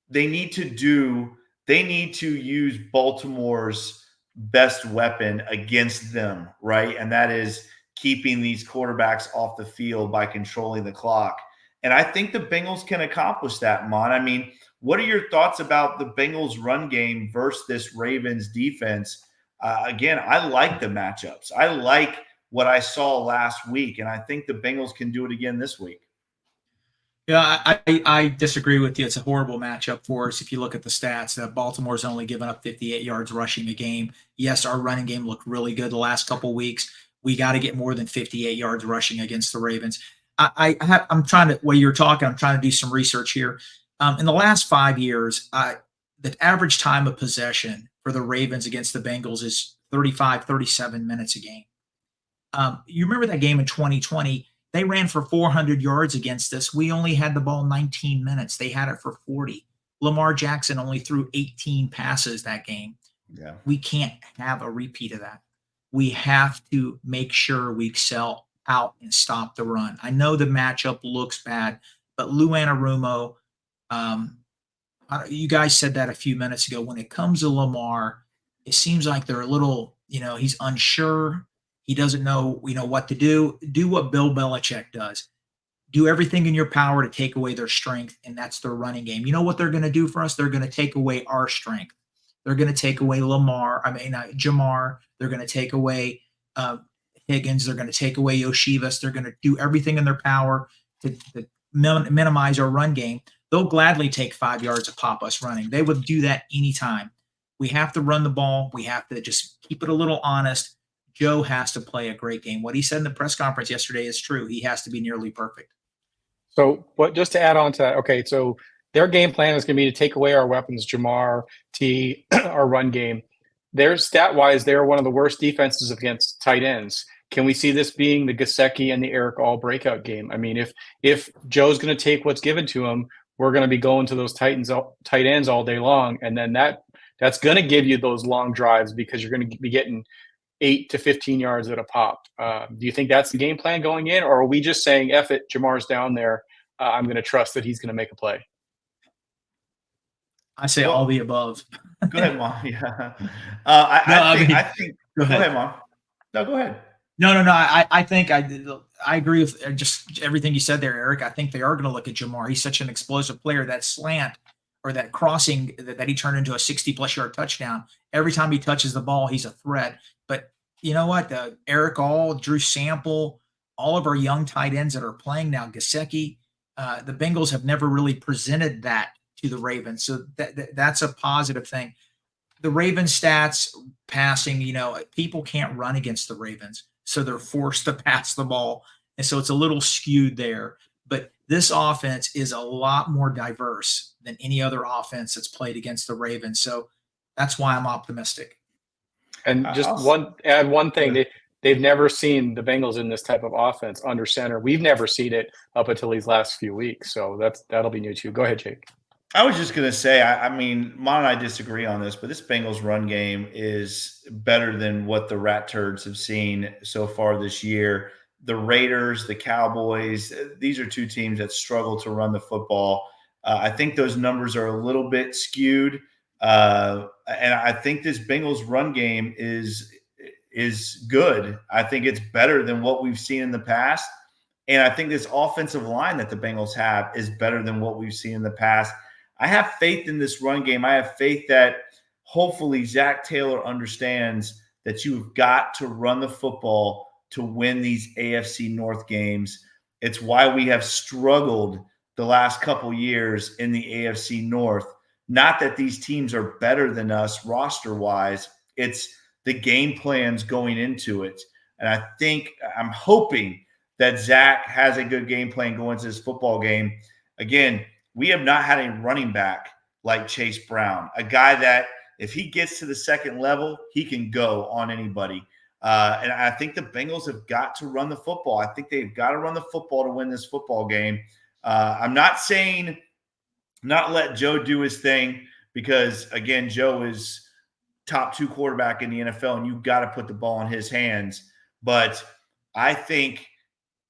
they need to use Baltimore's best weapon against them, right? And that is keeping these quarterbacks off the field by controlling the clock. And I think the Bengals can accomplish that, Mon. I mean, what are your thoughts about the Bengals run game versus this Ravens defense? Again, I like the matchups. I like what I saw last week, and I think the Bengals can do it again this week.
Yeah, I disagree with you. It's a horrible matchup for us. If you look at the stats, Baltimore's only given up 58 yards rushing a game. Yes, our running game looked really good the last couple weeks. We got to get more than 58 yards rushing against the Ravens. I'm trying to, while you're talking, I'm trying to do some research here. In the last 5 years, the average time of possession for the Ravens against the Bengals is 35, 37 minutes a game. You remember that game in 2020? They ran for 400 yards against us. We only had the ball 19 minutes. They had it for 40. Lamar Jackson only threw 18 passes that game.
Yeah.
We can't have a repeat of that. We have to make sure we sell out and stop the run. I know the matchup looks bad, but Lou Anarumo, you guys said that a few minutes ago. When it comes to Lamar, it seems like they're a little, he's unsure. He doesn't know, what to do. Do what Bill Belichick does. Do everything in your power to take away their strength, and that's their running game. You know what they're going to do for us? They're going to take away our strength. They're going to take away Jamar. They're going to take away Higgins. They're going to take away Yoshivas. They're going to do everything in their power to minimize our run game. They'll gladly take 5 yards of pop us running. They would do that anytime. We have to run the ball. We have to just keep it a little honest. Joe has to play a great game. What he said in the press conference yesterday is true. He has to be nearly perfect.
So, but just to add on to that, okay, so their game plan is going to be to take away our weapons, Jamar, T, our run game. They're stat-wise, they're one of the worst defenses against tight ends. Can we see this being the Gesicki and the Eric All breakout game? I mean, if Joe's going to take what's given to him, we're going to be going to those tight ends all day long, and then that's going to give you those long drives because you're going to be getting 8 to 15 yards at a pop. Do you think that's the game plan going in, or are we just saying, F it, Jamar's down there, I'm going to trust that he's going to make a play?
I say all the above.
Go ahead, Mom. Yeah. I think. Go ahead, Mom. No, go ahead.
No. I think I agree with just everything you said there, Eric. I think they are going to look at Jamar. He's such an explosive player. That slant or that crossing that he turned into a 60-plus yard touchdown. Every time he touches the ball, he's a threat. But you know what? Eric All, Drew Sample, all of our young tight ends that are playing now, Gesicki, the Bengals have never really presented that to the Ravens. So that's a positive thing. The Ravens stats passing, people can't run against the Ravens, so they're forced to pass the ball. And so it's a little skewed there. But this offense is a lot more diverse than any other offense that's played against the Ravens. So that's why I'm optimistic.
And just one thing, they've never seen the Bengals in this type of offense under center. We've never seen it up until these last few weeks. So that'll be new too. Go ahead, Jake.
I was just going to say, I mean, Mon and I disagree on this, but this Bengals run game is better than what the Rat Turds have seen so far this year. The Raiders, the Cowboys, these are two teams that struggle to run the football. I think those numbers are a little bit skewed. And I think this Bengals run game is good. I think it's better than what we've seen in the past. And I think this offensive line that the Bengals have is better than what we've seen in the past. I have faith in this run game. I have faith that hopefully Zach Taylor understands that you've got to run the football to win these AFC North games. It's why we have struggled the last couple years in the AFC North. Not that these teams are better than us roster-wise. It's the game plans going into it. And I'm hoping that Zach has a good game plan going into this football game. Again, we have not had a running back like Chase Brown, a guy that if he gets to the second level, he can go on anybody. And I think the Bengals have got to run the football. I think they've got to run the football to win this football game. I'm not saying not let Joe do his thing because, again, Joe is top 2 quarterback in the NFL, and you've got to put the ball in his hands. But I think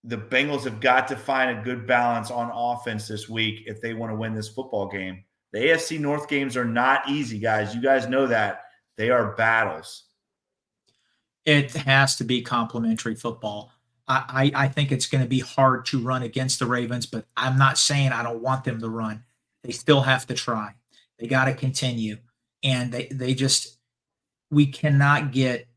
the Bengals have got to find a good balance on offense this week if they want to win this football game. The AFC North games are not easy, guys. You guys know that. They are battles.
It has to be complementary football. I think it's going to be hard to run against the Ravens, but I'm not saying I don't want them to run. They still have to try. They got to continue. And we cannot get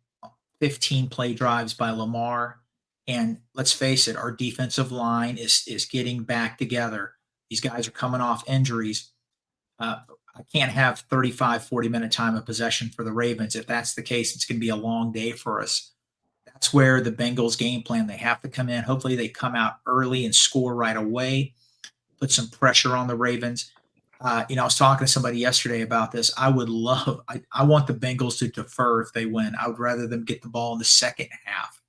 15 play drives by Lamar. And let's face it, our defensive line is getting back together. These guys are coming off injuries. I can't have 35, 40-minute time of possession for the Ravens. If that's the case, it's going to be a long day for us. That's where the Bengals game plan, they have to come in. Hopefully they come out early and score right away, put some pressure on the Ravens. I was talking to somebody yesterday about this. I want the Bengals to defer if they win. I would rather them get the ball in the second half.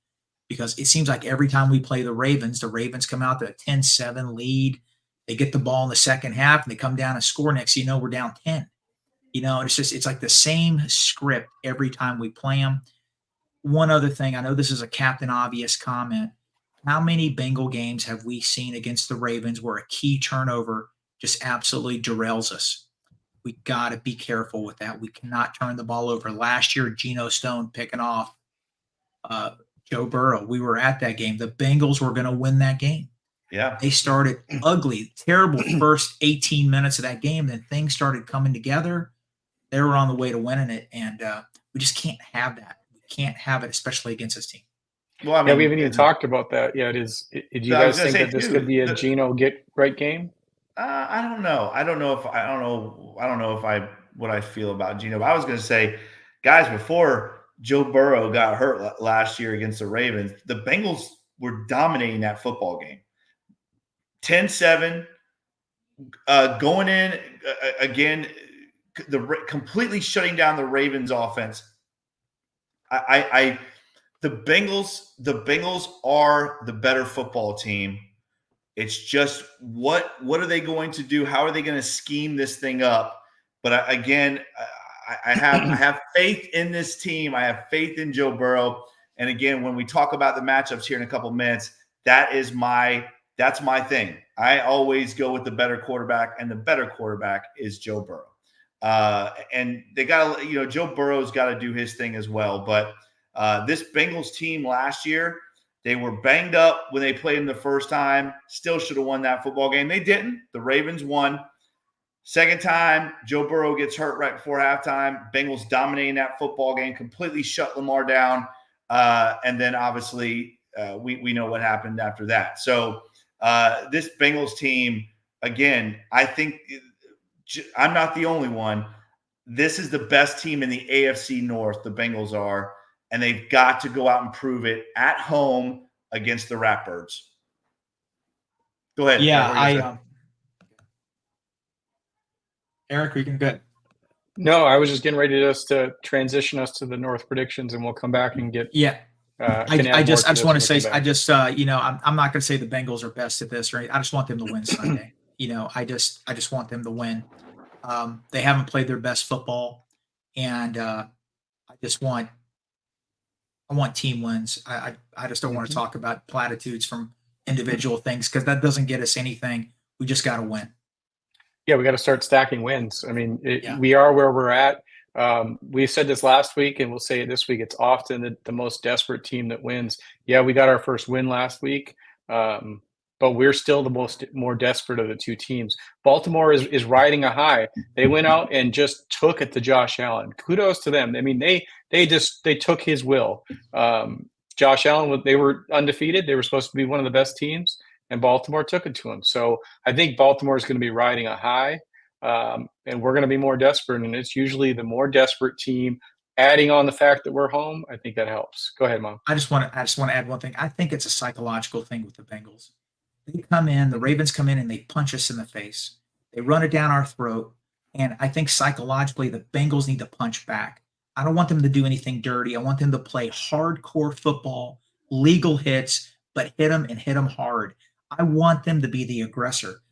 Because it seems like every time we play the Ravens come out to a 10-7 lead. They get the ball in the second half, and they come down and score. Next, we're down 10. It's like the same script every time we play them. One other thing, I know this is a Captain Obvious comment. How many Bengal games have we seen against the Ravens where a key turnover just absolutely derails us? We got to be careful with that. We cannot turn the ball over. Last year, Geno Stone picking off Joe Burrow. We were at that game. The Bengals were going to win that game.
Yeah.
They started ugly, terrible first 18 minutes of that game. Then things started coming together. They were on the way to winning it, and we just can't have that. We can't have it, especially against this team.
Well, I
Yeah,
mean,
we haven't even talked about that yet. Do you
I was
guys
gonna
think
say
that this
too,
could be a Geno get right game?
I don't know. I don't know if what I feel about Geno. But I was going to say, guys, before Joe Burrow got hurt last year against the Ravens, the Bengals were dominating that football game. 10-7, going in again, completely shutting down the Ravens offense. The Bengals are the better football team. It's just what are they going to do? How are they going to scheme this thing up? But I have faith in this team. I have faith in Joe Burrow. And again, when we talk about the matchups here in a couple of minutes, that's my thing. I always go with the better quarterback, and the better quarterback is Joe Burrow. And they got to, Joe Burrow's got to do his thing as well. But this Bengals team last year, they were banged up when they played him the first time. Still should have won that football game. They didn't. The Ravens won. Second time, Joe Burrow gets hurt right before halftime. Bengals dominating that football game, completely shut Lamar down. And then obviously we know what happened after that. So this Bengals team, again, I think I'm not the only one. This is the best team in the AFC North, the Bengals are. And they've got to go out and prove it at home against the Ratbirds. Go ahead.
Yeah, Eric, we can go.
No, I was just getting ready to transition us to the North predictions, and we'll come back and get.
Yeah, I just want to say, I'm not going to say the Bengals are best at this, right? I just want them to win Sunday. I just want them to win. They haven't played their best football, and I want team wins. I just don't want to talk about platitudes from individual things because that doesn't get us anything. We just got to win.
Yeah, we got to start stacking wins. I mean, we are where we're at. We said this last week, and we'll say it this week. It's often the most desperate team that wins. Yeah, we got our first win last week, but we're still the more desperate of the two teams. Baltimore is riding a high. They went out and just took it to Josh Allen. Kudos to them. I mean, they took his will. Josh Allen, they were undefeated. They were supposed to be one of the best teams, and Baltimore took it to them. So I think Baltimore is going to be riding a high, and we're going to be more desperate. And it's usually the more desperate team. Adding on the fact that we're home, I think that helps. Go ahead, Mom.
I just want to add one thing. I think it's a psychological thing with the Bengals. They come in, the Ravens come in, and they punch us in the face. They run it down our throat. And I think psychologically the Bengals need to punch back. I don't want them to do anything dirty. I want them to play hardcore football, legal hits, but hit them hard. I want them to be the aggressor.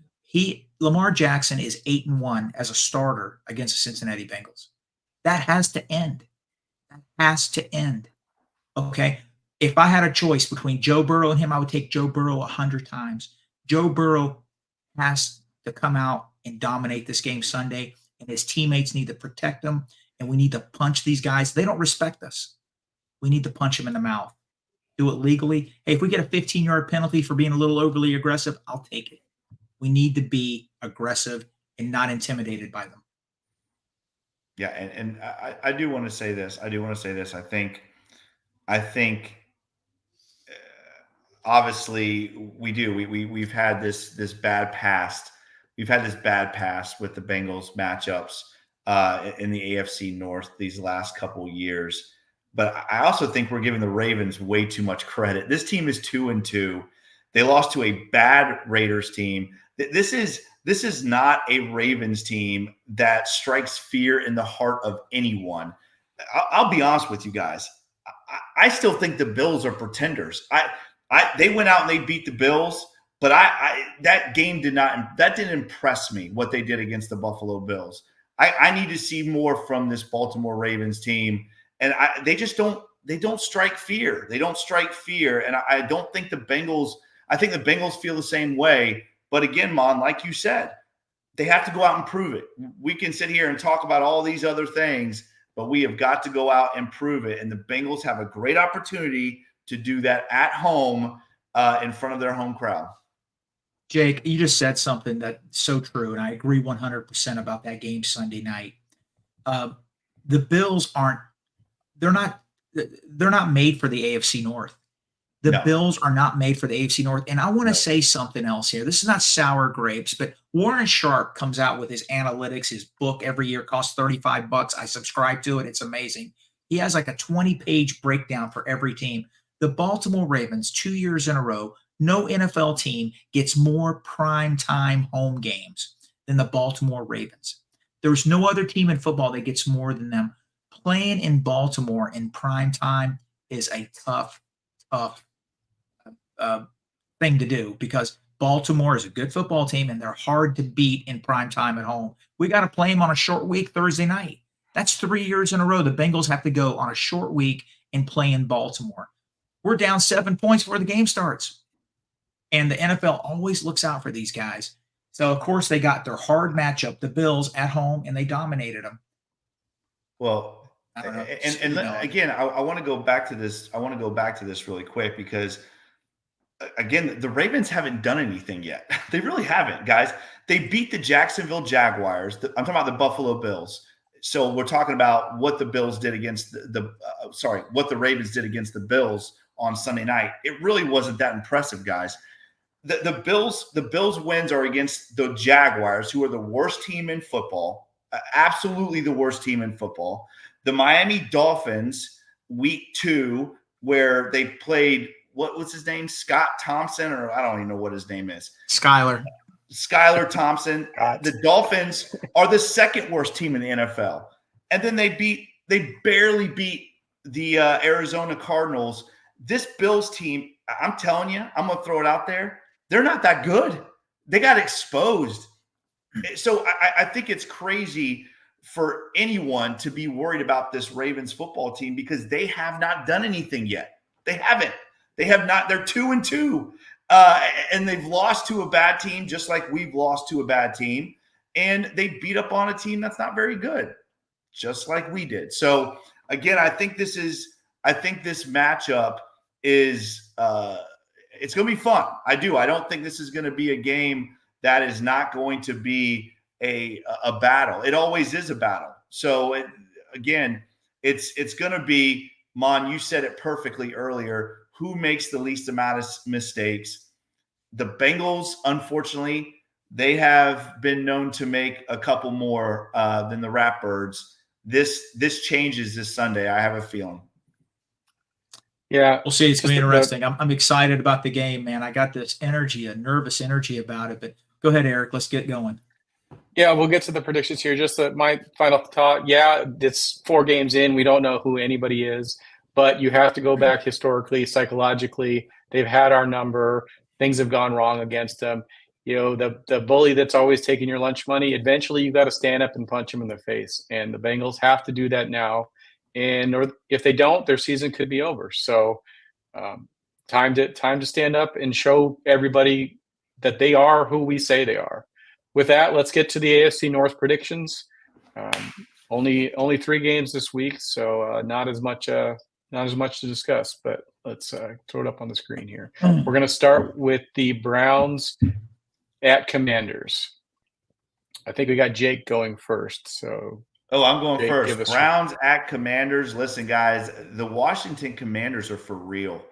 Lamar Jackson is 8-1 as a starter against the Cincinnati Bengals. That has to end. That has to end. Okay? If I had a choice between Joe Burrow and him, I would take Joe Burrow 100 times. Joe Burrow has to come out and dominate this game Sunday, and his teammates need to protect him, and we need to punch these guys. They don't respect us. We need to punch them in the mouth. Do it legally. Hey, if we get a 15-yard penalty for being a little overly aggressive, I'll take it. We need to be aggressive and not intimidated by them.
Yeah, and I do want to say this. I think obviously we do. We've had this bad past. We've had this bad past with the Bengals matchups in the AFC North these last couple years. But I also think we're giving the Ravens way too much credit. This team is 2-2. They lost to a bad Raiders team. This is not a Ravens team that strikes fear in the heart of anyone. I'll be honest with you guys. I still think the Bills are pretenders. They went out and they beat the Bills, but that game didn't impress me what they did against the Buffalo Bills. I need to see more from this Baltimore Ravens team, and they don't strike fear. They don't strike fear, and I don't think the Bengals. I think the Bengals feel the same way. But again, Mon, like you said, they have to go out and prove it. We can sit here and talk about all these other things, but we have got to go out and prove it. And the Bengals have a great opportunity to do that at home in front of their home crowd.
Jake, you just said something that's so true, and I agree 100% about that game Sunday night. The Bills aren't. They're not. They're not made for the AFC North. The
No.
Bills are not made for the AFC North. And I want to say something else here. This is not sour grapes, but Warren Sharp comes out with his analytics, his book every year, costs $35. I subscribe to it. It's amazing. He has like a 20-page breakdown for every team. The Baltimore Ravens, 2 years in a row, no NFL team gets more prime time home games than the Baltimore Ravens. There's no other team in football that gets more than them. Playing in Baltimore in prime time is a tough thing to do because Baltimore is a good football team and they're hard to beat in prime time at home. We got to play them on a short week Thursday night. That's 3 years in a row. The Bengals have to go on a short week and play in Baltimore. We're down 7 points before the game starts. And the NFL always looks out for these guys. So, of course, they got their hard matchup, the Bills, at home, and they dominated them.
Well,
I don't know.
and again, I want to go back to this. I want to go back to this really quick because, again, the Ravens haven't done anything yet. They really haven't, guys. They beat the Jacksonville Jaguars. I'm talking about the Buffalo Bills. So we're talking about what the Bills did against what the Ravens did against the Bills on Sunday night. It really wasn't that impressive, guys. The Bills wins are against the Jaguars, who are the worst team in football, absolutely the worst team in football. The Miami Dolphins, week 2, where they played what's his name, Scott Thompson, or I don't even know what his name is,
Skylar
Thompson. The Dolphins are the second worst team in the NFL, and then they barely beat the Arizona Cardinals. This Bills team, I'm telling you, I'm gonna throw it out there. They're not that good. They got exposed. So I think it's crazy for anyone to be worried about this Ravens football team because they have not done anything yet. They haven't. They have not. They're 2-2. And they've lost to a bad team just like we've lost to a bad team. And they beat up on a team that's not very good, just like we did. So, again, I think this matchup is it's going to be fun. I do. I don't think this is going to be a game that is not going to be a battle. It always is a battle. So, it's going to be, Mon, you said it perfectly earlier, who makes the least amount of mistakes. The Bengals, unfortunately, they have been known to make a couple more than the Ratbirds. This changes this Sunday, I have a feeling.
Yeah,
we'll see. It's going to be interesting. I'm excited about the game, man. I got this energy, a nervous energy about it. But go ahead, Eric. Let's get going.
Yeah, we'll get to the predictions here. Just my final thought. Yeah, it's 4 games in. We don't know who anybody is, but you have to go back historically, psychologically. They've had our number. Things have gone wrong against them. You know, the bully that's always taking your lunch money, eventually you got to stand up and punch him in the face. And the Bengals have to do that now. Or if they don't, their season could be over. So time to stand up and show everybody that they are who we say they are. With that, let's get to the AFC North predictions. Only 3 games this week, so not as much to discuss. But let's throw it up on the screen here. We're going to start with the Browns at Commanders. I think we got Jake going first. So,
I'm going
Jake,
first. Browns at Commanders. Listen, guys, the Washington Commanders are for real.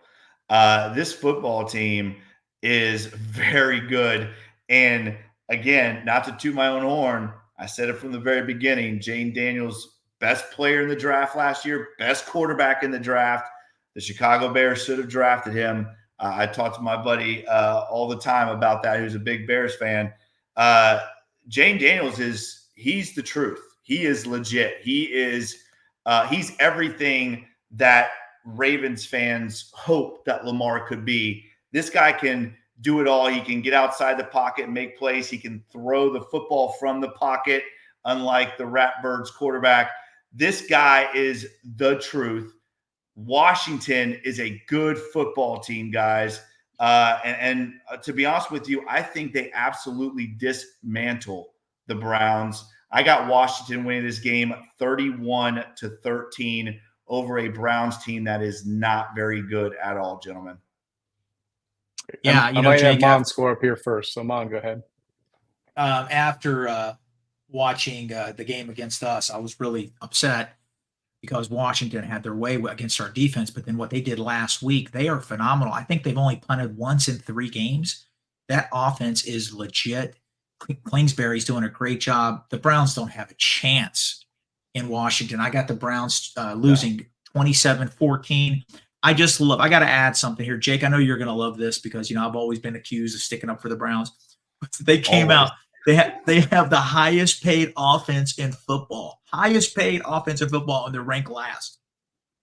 This football team is very good, and again, not to toot my own horn, I said it from the very beginning. Jane Daniels, best player in the draft last year, best quarterback in the draft. The Chicago Bears should have drafted him. I talk to my buddy all the time about that, who's a big Bears fan. Jane Daniels he's the truth. He is legit. He's everything that Ravens fans hope that Lamar could be. This guy can do it all. He can get outside the pocket and make plays. He can throw the football from the pocket, unlike the Ratbirds quarterback. This guy is the truth. Washington is a good football team, guys. And to be honest with you, I think they absolutely dismantle the Browns. I got Washington winning this game 31-13 over a Browns team that is not very good at all, gentlemen.
Yeah,
I might have Mon score up here first. So, Mon, go ahead.
After watching the game against us. I was really upset because Washington had their way against our defense. But then what they did last week, they are phenomenal. I think they've only punted once in 3 games. That offense is legit. Kingsbury's doing a great job. The Browns don't have a chance in Washington. I got the Browns losing 27-14. I got to add something here. Jake, I know you're going to love this because, I've always been accused of sticking up for the Browns. But they came out. They have the highest paid offense in football. Highest paid offense in football, and they're ranked last.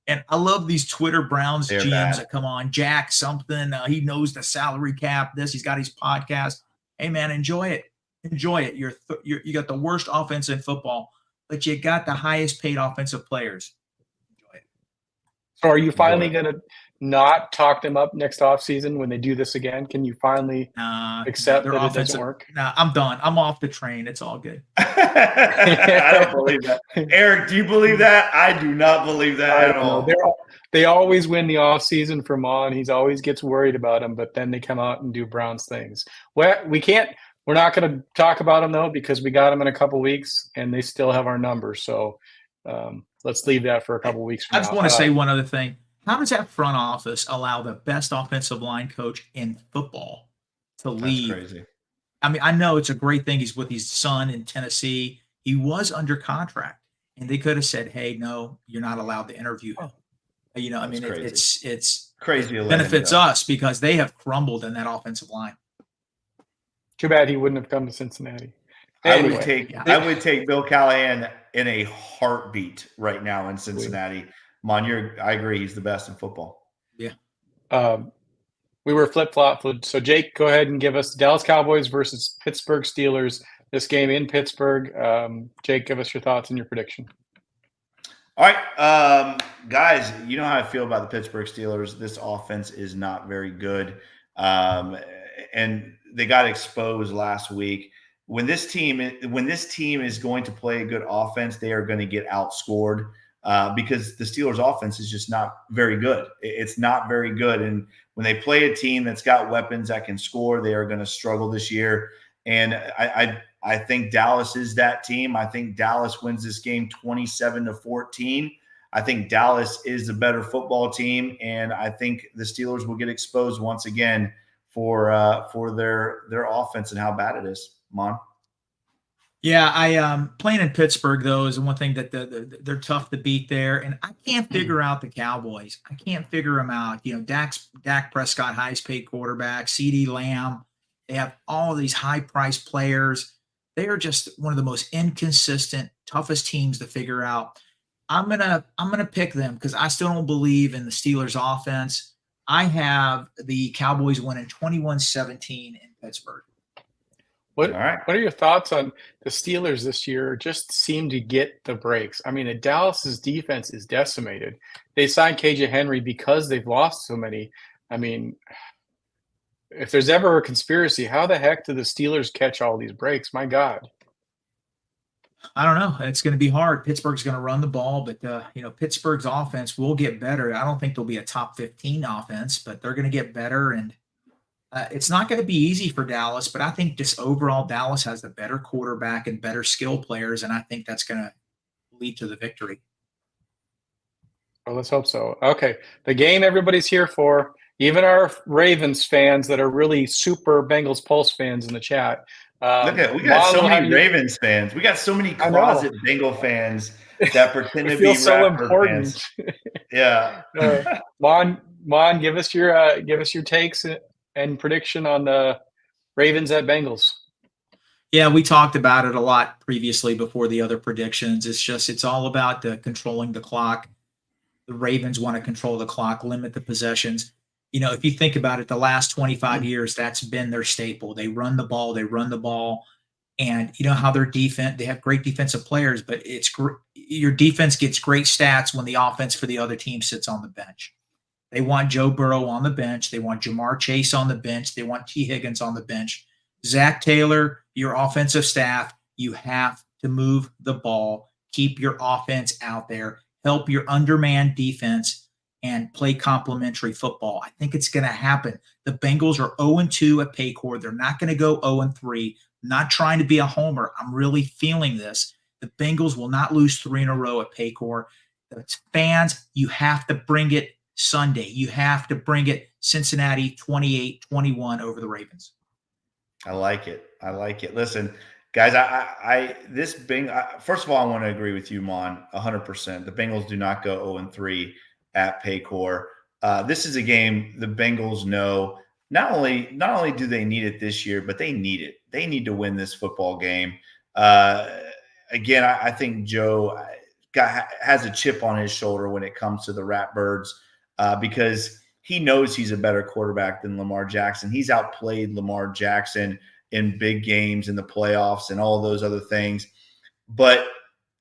And I love these Twitter Browns GMs that come on. Jack something. He knows the salary cap. He's got his podcast. Hey, man, enjoy it. Enjoy it. You got the worst offense in football, but you got the highest paid offensive players. Enjoy it.
So are you finally going to not talk them up next offseason when they do this again? Can you finally accept that it doesn't work?
No, I'm done. I'm off the train. It's all good.
I don't believe that. Eric, do you believe that? I do not believe that at all.
They always win the offseason for Mon. He always gets worried about them, but then they come out and do Browns things. Well, we're not going to talk about them, though, because we got them in a couple weeks, and they still have our number. So let's leave that for a couple weeks from now.
I just want to say one other thing. How does that front office allow the best offensive line coach in football to leave?
That's crazy.
I mean, I know it's a great thing. He's with his son in Tennessee. He was under contract, and they could have said, "Hey, no, you're not allowed to interview him." It's
crazy.
It benefits us because they have crumbled in that offensive line.
Too bad he wouldn't have come to Cincinnati.
Anyway, I would take Bill Callahan in a heartbeat right now in Cincinnati. Mon, I agree. He's the best in football.
Yeah.
We were flip-flop. So, Jake, go ahead and give us Dallas Cowboys versus Pittsburgh Steelers. This game in Pittsburgh. Jake, give us your thoughts and your prediction.
All right. Guys, you know how I feel about the Pittsburgh Steelers. This offense is not very good. And they got exposed last week. When this team is going to play a good offense, they are going to get outscored. Because the Steelers' offense is just not very good. It's not very good. And when they play a team that's got weapons that can score, they are going to struggle this year. And I think Dallas is that team. I think Dallas wins this game 27-14. I think Dallas is the better football team, and I think the Steelers will get exposed once again for their offense and how bad it is. Mon?
Yeah, I playing in Pittsburgh though is one thing that they're tough to beat there, and I can't figure out the Cowboys. I can't figure them out. Dak Prescott, highest paid quarterback, CeeDee Lamb. They have all these high priced players. They are just one of the most inconsistent, toughest teams to figure out. I'm gonna pick them because I still don't believe in the Steelers offense. I have the Cowboys winning 21-17 in Pittsburgh.
What are your thoughts on the Steelers this year? Just seem to get the breaks. I mean, Dallas's defense is decimated. They signed KJ Henry because they've lost so many. I mean, if there's ever a conspiracy, how the heck do the Steelers catch all these breaks? My God.
I don't know. It's going to be hard. Pittsburgh's going to run the ball, but Pittsburgh's offense will get better. I don't think they'll be a top 15 offense, but they're going to get better. And it's not going to be easy for Dallas, but I think just overall Dallas has the better quarterback and better skill players, and I think that's going to lead to the victory.
Well, let's hope so. Okay, the game everybody's here for, even our Ravens fans that are really super Bengals Pulse fans in the chat.
We got so many Ravens fans. We got so many closet Bengal fans that pretend to be
so important.
Fans. Yeah.
Mon, give us your takes and prediction on the Ravens at Bengals.
Yeah, we talked about it a lot previously before the other predictions. It's all about controlling the clock. The Ravens want to control the clock, limit the possessions. If you think about it, the last 25 years, that's been their staple. They run the ball. And you know how their defense, they have great defensive players, but your defense gets great stats when the offense for the other team sits on the bench. They want Joe Burrow on the bench. They want Jamar Chase on the bench. They want T. Higgins on the bench. Zach Taylor, your offensive staff, you have to move the ball, keep your offense out there, help your undermanned defense, and play complementary football. I think it's going to happen. The Bengals are 0-2 at Paycor. They're not going to go 0-3. not trying to be a homer. I'm really feeling this. The Bengals will not lose 3 in a row at Paycor. The fans, you have to bring it Sunday. You have to bring it Cincinnati 28-21 over the Ravens.
I like it. I like it. Listen, guys, first of all, I want to agree with you, Mon, 100%. The Bengals do not go 0-3 at Paycor. This is a game the Bengals know not only do they need it this year, but they need it. They need to win this football game. Again, I think Joe has a chip on his shoulder when it comes to the Ratbirds because he knows he's a better quarterback than Lamar Jackson. He's outplayed Lamar Jackson in big games in the playoffs and all those other things. But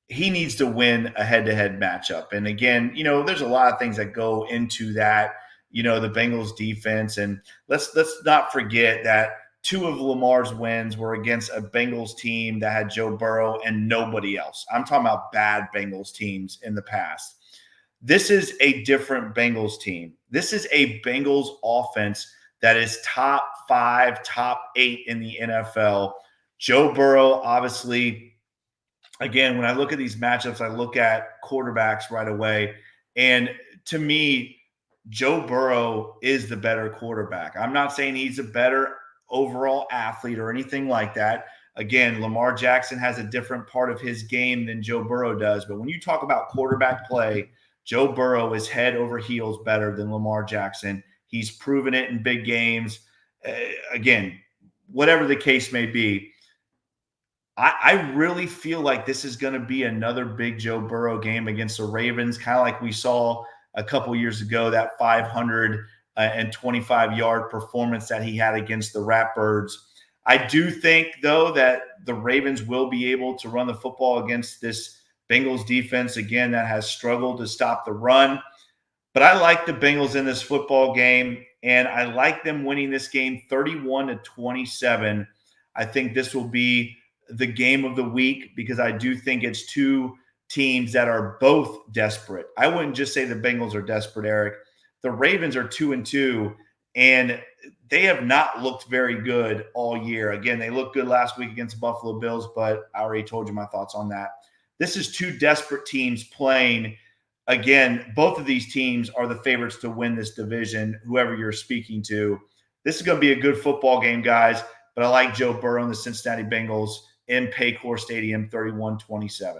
he needs to win a head-to-head matchup. And again, there's a lot of things that go into that, the Bengals defense. And let's not forget that 2 of Lamar's wins were against a Bengals team that had Joe Burrow and nobody else. I'm talking about bad Bengals teams in the past. This is a different Bengals team. This is a Bengals offense that is top 5, top 8 in the NFL. Joe Burrow, obviously, again, when I look at these matchups, I look at quarterbacks right away. And to me, Joe Burrow is the better quarterback. I'm not saying he's a better overall athlete or anything like that. Again, Lamar Jackson has a different part of his game than Joe Burrow does. But when you talk about quarterback play, Joe Burrow is head over heels better than Lamar Jackson. He's proven it in big games. Again, whatever the case may be, I really feel like this is going to be another big Joe Burrow game against the Ravens, kind of like we saw a couple years ago, that 525-yard performance that he had against the Ratbirds. I do think, though, that the Ravens will be able to run the football against this Bengals defense, again, that has struggled to stop the run. But I like the Bengals in this football game, and I like them winning this game 31-27. I think this will be the game of the week because I do think it's 2 teams that are both desperate. I wouldn't just say the Bengals are desperate, Eric. The Ravens are 2-2, and they have not looked very good all year. Again, they looked good last week against the Buffalo Bills, but I already told you my thoughts on that. This is 2 desperate teams playing. Again, both of these teams are the favorites to win this division, whoever you're speaking to. This is going to be a good football game, guys, but I like Joe Burrow and the Cincinnati Bengals in Paycor Stadium 31-27.
I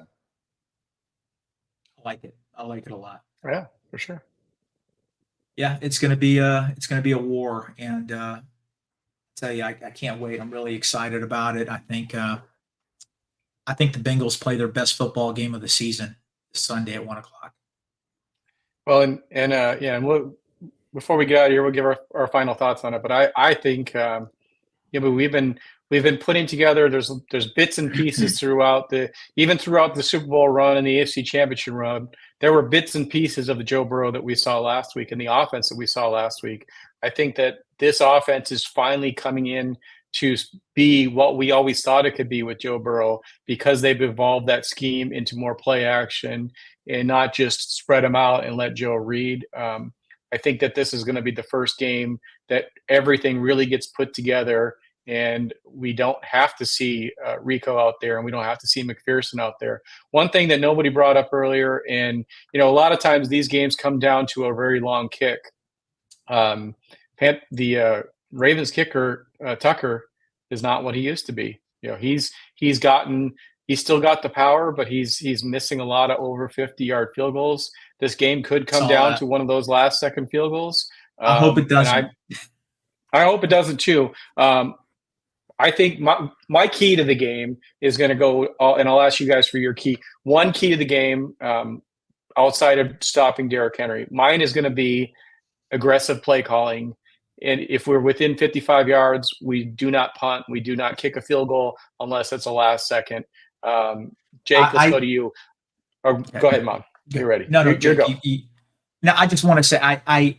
like it. I like it a lot.
Yeah, for sure.
Yeah, it's going to be a war, and I tell you, I can't wait. I'm really excited about it. I think the Bengals play their best football game of the season this Sunday at 1:00.
Well, and before we get out of here, we'll give our final thoughts on it. But I think but we've been putting together. There's bits and pieces throughout the Super Bowl run and the AFC Championship run. There were bits and pieces of the Joe Burrow that we saw last week and the offense that we saw last week. I think that this offense is finally coming in to be what we always thought it could be with Joe Burrow because they've evolved that scheme into more play action and not just spread them out and let Joe read. I think that this is going to be the first game that everything really gets put together and we don't have to see Rico out there and we don't have to see McPherson out there. One thing that nobody brought up earlier, and, a lot of times these games come down to a very long kick. The Ravens kicker, Tucker, is not what he used to be. He's still got the power, but he's missing a lot of over 50-yard field goals. This game could come down to one of those last second field goals.
I hope it doesn't.
I hope it doesn't too. I think my key to the game is going to go, and I'll ask you guys for your key. One key to the game, outside of stopping Derrick Henry, mine is going to be aggressive play calling. And if we're within 55 yards, we do not punt. We do not kick a field goal unless it's a last second. Jake, let's go to you. Or go ahead, Mom. You're ready.
No,
Jake, go.
No, I just want to say I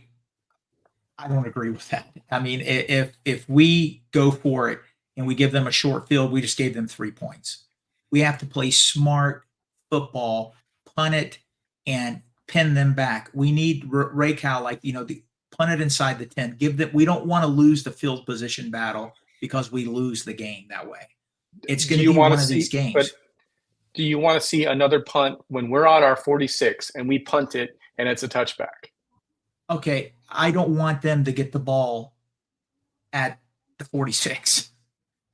don't agree with that. I mean, if we go for it and we give them a short field, we just gave them 3 points. We have to play smart football, punt it, and pin them back. We need Ray Cal, punt it inside the 10. We don't want to lose the field position battle because we lose the game that way. It's going to be one of these games.
But do you want to see another punt when we're on our 46 and we punt it and it's a touchback?
Okay, I don't want them to get the ball at the 46.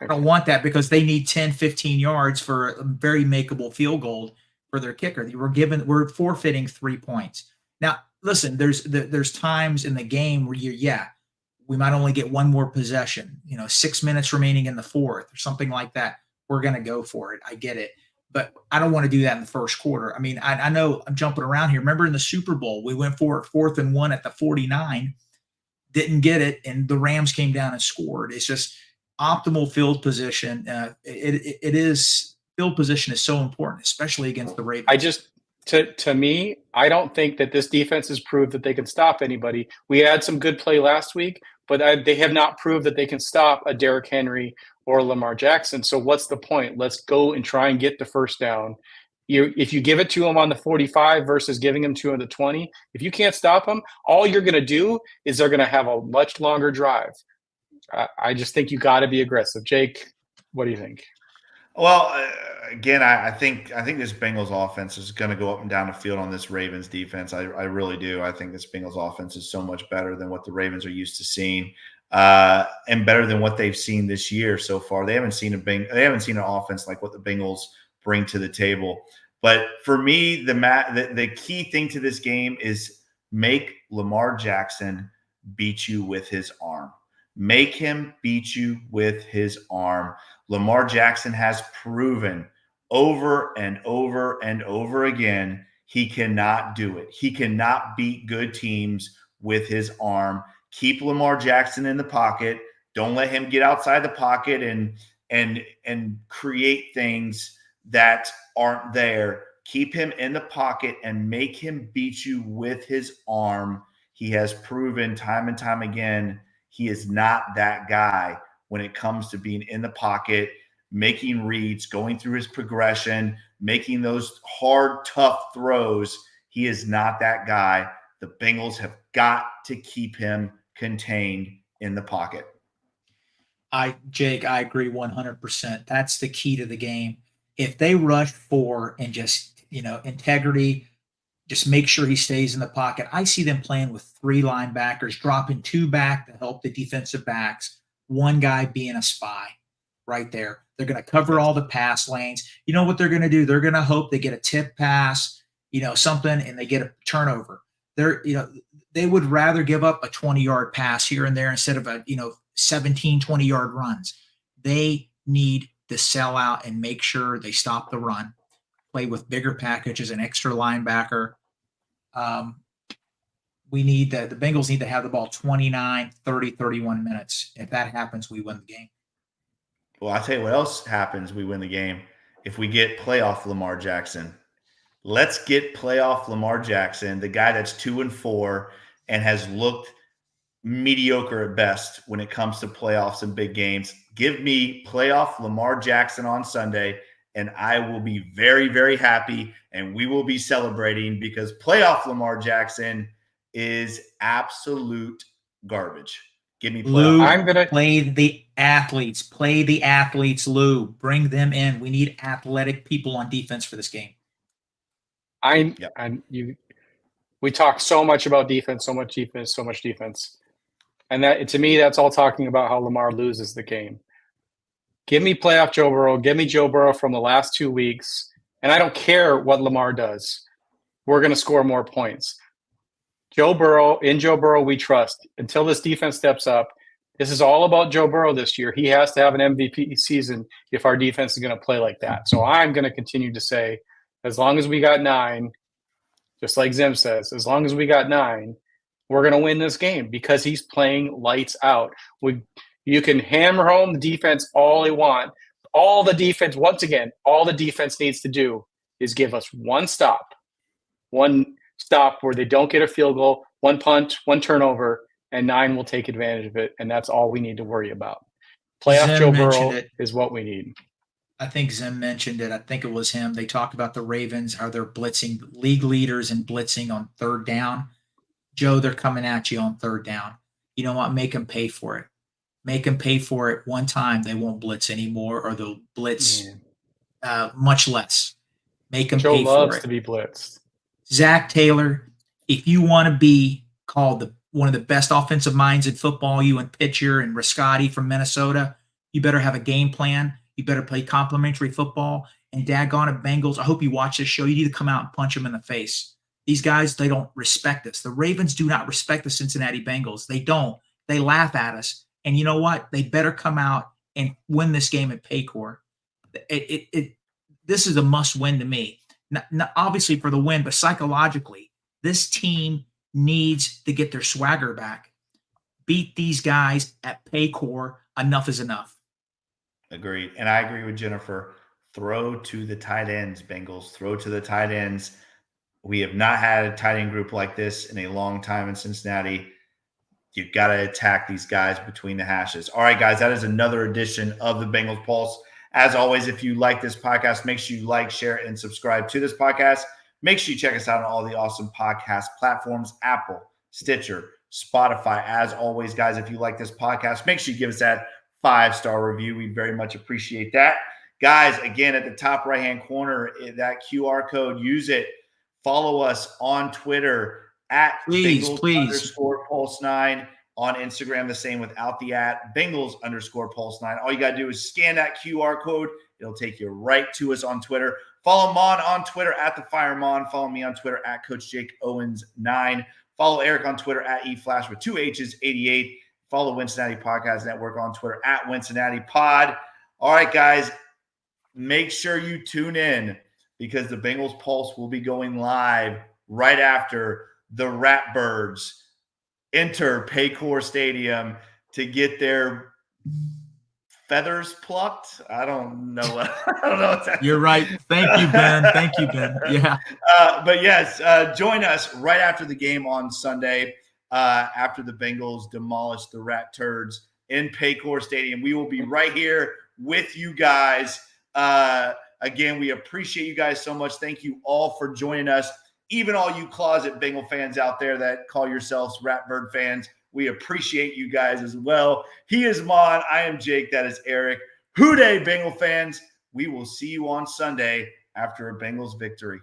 I don't want that because they need 10, 15 yards for a very makeable field goal for their kicker. We're forfeiting 3 points. Now, listen, there's times in the game where we might only get one more possession, 6 minutes remaining in the fourth or something like that. We're going to go for it. I get it. But I don't want to do that in the first quarter. I mean, I know I'm jumping around here. Remember in the Super Bowl, we went for it 4th and 1 at the 49, didn't get it, and the Rams came down and scored. It's just optimal field position. Field position is so important, especially against the Ravens.
To me, I don't think that this defense has proved that they can stop anybody. We had some good play last week, but they have not proved that they can stop a Derrick Henry or Lamar Jackson. So what's the point? Let's go and try and get the first down. If you give it to them on the 45 versus giving them to them on the 20, if you can't stop them, all you're going to do is they're going to have a much longer drive. I just think you got to be aggressive. Jake, what do you think?
Well, again, I think this Bengals offense is going to go up and down the field on this Ravens defense. I really do. I think this Bengals offense is so much better than what the Ravens are used to seeing, and better than what they've seen this year so far. They haven't seen an offense like what the Bengals bring to the table. But for me, the key thing to this game is make Lamar Jackson beat you with his arm. Make him beat you with his arm. Lamar Jackson has proven over and over and over again he cannot do it. He cannot beat good teams with his arm. Keep Lamar Jackson in the pocket. Don't let him get outside the pocket and create things that aren't there. Keep him in the pocket and make him beat you with his arm. He has proven time and time again he is not that guy when it comes to being in the pocket, making reads, going through his progression, making those hard, tough throws. He is not that guy. The Bengals have got to keep him contained in the pocket.
Jake, I agree 100%. That's the key to the game. If they rush 4 and just, integrity, just make sure he stays in the pocket. I see them playing with 3 linebackers, dropping 2 back to help the defensive backs, 1 guy being a spy right there. They're going to cover all the pass lanes. You know what they're going to do? They're going to hope they get a tip pass, something, and they get a turnover. They would rather give up a 20-yard pass here and there instead of 17, 20-yard runs. They need to sell out and make sure they stop the run, play with bigger packages, an extra linebacker. The Bengals need to have the ball 29, 30, 31 minutes. If that happens, we win the game.
Well, I'll tell you what else happens. We win the game if we get playoff Lamar Jackson. Let's get playoff Lamar Jackson, the guy that's 2-4 and has looked mediocre at best when it comes to playoffs and big games. Give me playoff Lamar Jackson on Sunday, and I will be very, very happy, and we will be celebrating because playoff Lamar Jackson is absolute garbage. Give me playoff.
Lou, I'm going to play the athletes. Play the athletes, Lou. Bring them in. We need athletic people on defense for this game.
We talk so much about defense, so much defense, so much defense. And that, to me, that's all talking about how Lamar loses the game. Give me playoff Joe Burrow. Give me Joe Burrow from the last 2 weeks. And I don't care what Lamar does. We're going to score more points. Joe Burrow, we trust. Until this defense steps up, this is all about Joe Burrow this year. He has to have an MVP season if our defense is going to play like that. So I'm going to continue to say, as long as we got 9, just like Zim says, as long as we got 9, we're going to win this game because he's playing lights out. You can hammer home the defense all you want. All the defense needs to do is give us one stop where they don't get a field goal, 1 punt, 1 turnover, and 9 will take advantage of it, and that's all we need to worry about. Playoff Joe Burrow is what we need.
I think Zim mentioned it. I think it was him. They talked about the Ravens, how they're blitzing, league leaders in blitzing on 3rd down. Joe, they're coming at you on 3rd down. You know what? Make them pay for it. Make them pay for it one time. They won't blitz anymore, or they'll blitz much less. Make them
Joe
pay for
loves
it.
to be blitzed.
Zach Taylor, if you want to be called one of the best offensive minds in football, you and Pitcher and Riscotti from Minnesota, you better have a game plan. You better play complimentary football. And daggone it, Bengals, I hope you watch this show. You need to come out and punch them in the face. These guys, they don't respect us. The Ravens do not respect the Cincinnati Bengals. They don't. They laugh at us. And you know what? They better come out and win this game at Paycor. This is a must-win to me. Not obviously for the win, but psychologically, this team needs to get their swagger back. Beat these guys at Paycor. Enough is enough.
Agreed. And I agree with Jennifer. Throw to the tight ends, Bengals. Throw to the tight ends. We have not had a tight end group like this in a long time in Cincinnati. You've got to attack these guys between the hashes. All right, guys, that is another edition of the Bengals Pulse. As always, if you like this podcast, make sure you like, share, and subscribe to this podcast. Make sure you check us out on all the awesome podcast platforms, Apple, Stitcher, Spotify. As always, guys, if you like this podcast, make sure you give us that 5-star review. We very much appreciate that. Guys, again, at the top right-hand corner, that QR code, use it. Follow us on Twitter at Bengals_Pulse9. On Instagram, the same without the at, Bengals_Pulse9. All you got to do is scan that QR code. It'll take you right to us on Twitter. Follow Mon on Twitter at The Fire Mon. Follow me on Twitter at Coach Jake Owens9. Follow Eric on Twitter at eFlash with 2 H's 88. Follow Cincinnati Podcast Network on Twitter at Cincinnati Pod. All right, guys, make sure you tune in because the Bengals Pulse will be going live right after the Ratbirds enter Paycor Stadium to get their feathers plucked. I don't know. I don't know what that
You're right. Thank you, Ben. Thank you, Ben. Yeah.
But yes, join us right after the game on Sunday, after the Bengals demolish the Rat Turds in Paycor Stadium. We will be right here with you guys. Again, we appreciate you guys so much. Thank you all for joining us. Even all you closet Bengal fans out there that call yourselves Ratbird fans, we appreciate you guys as well. He is Mon. I am Jake. That is Eric. Hoo day, Bengal fans. We will see you on Sunday after a Bengals victory.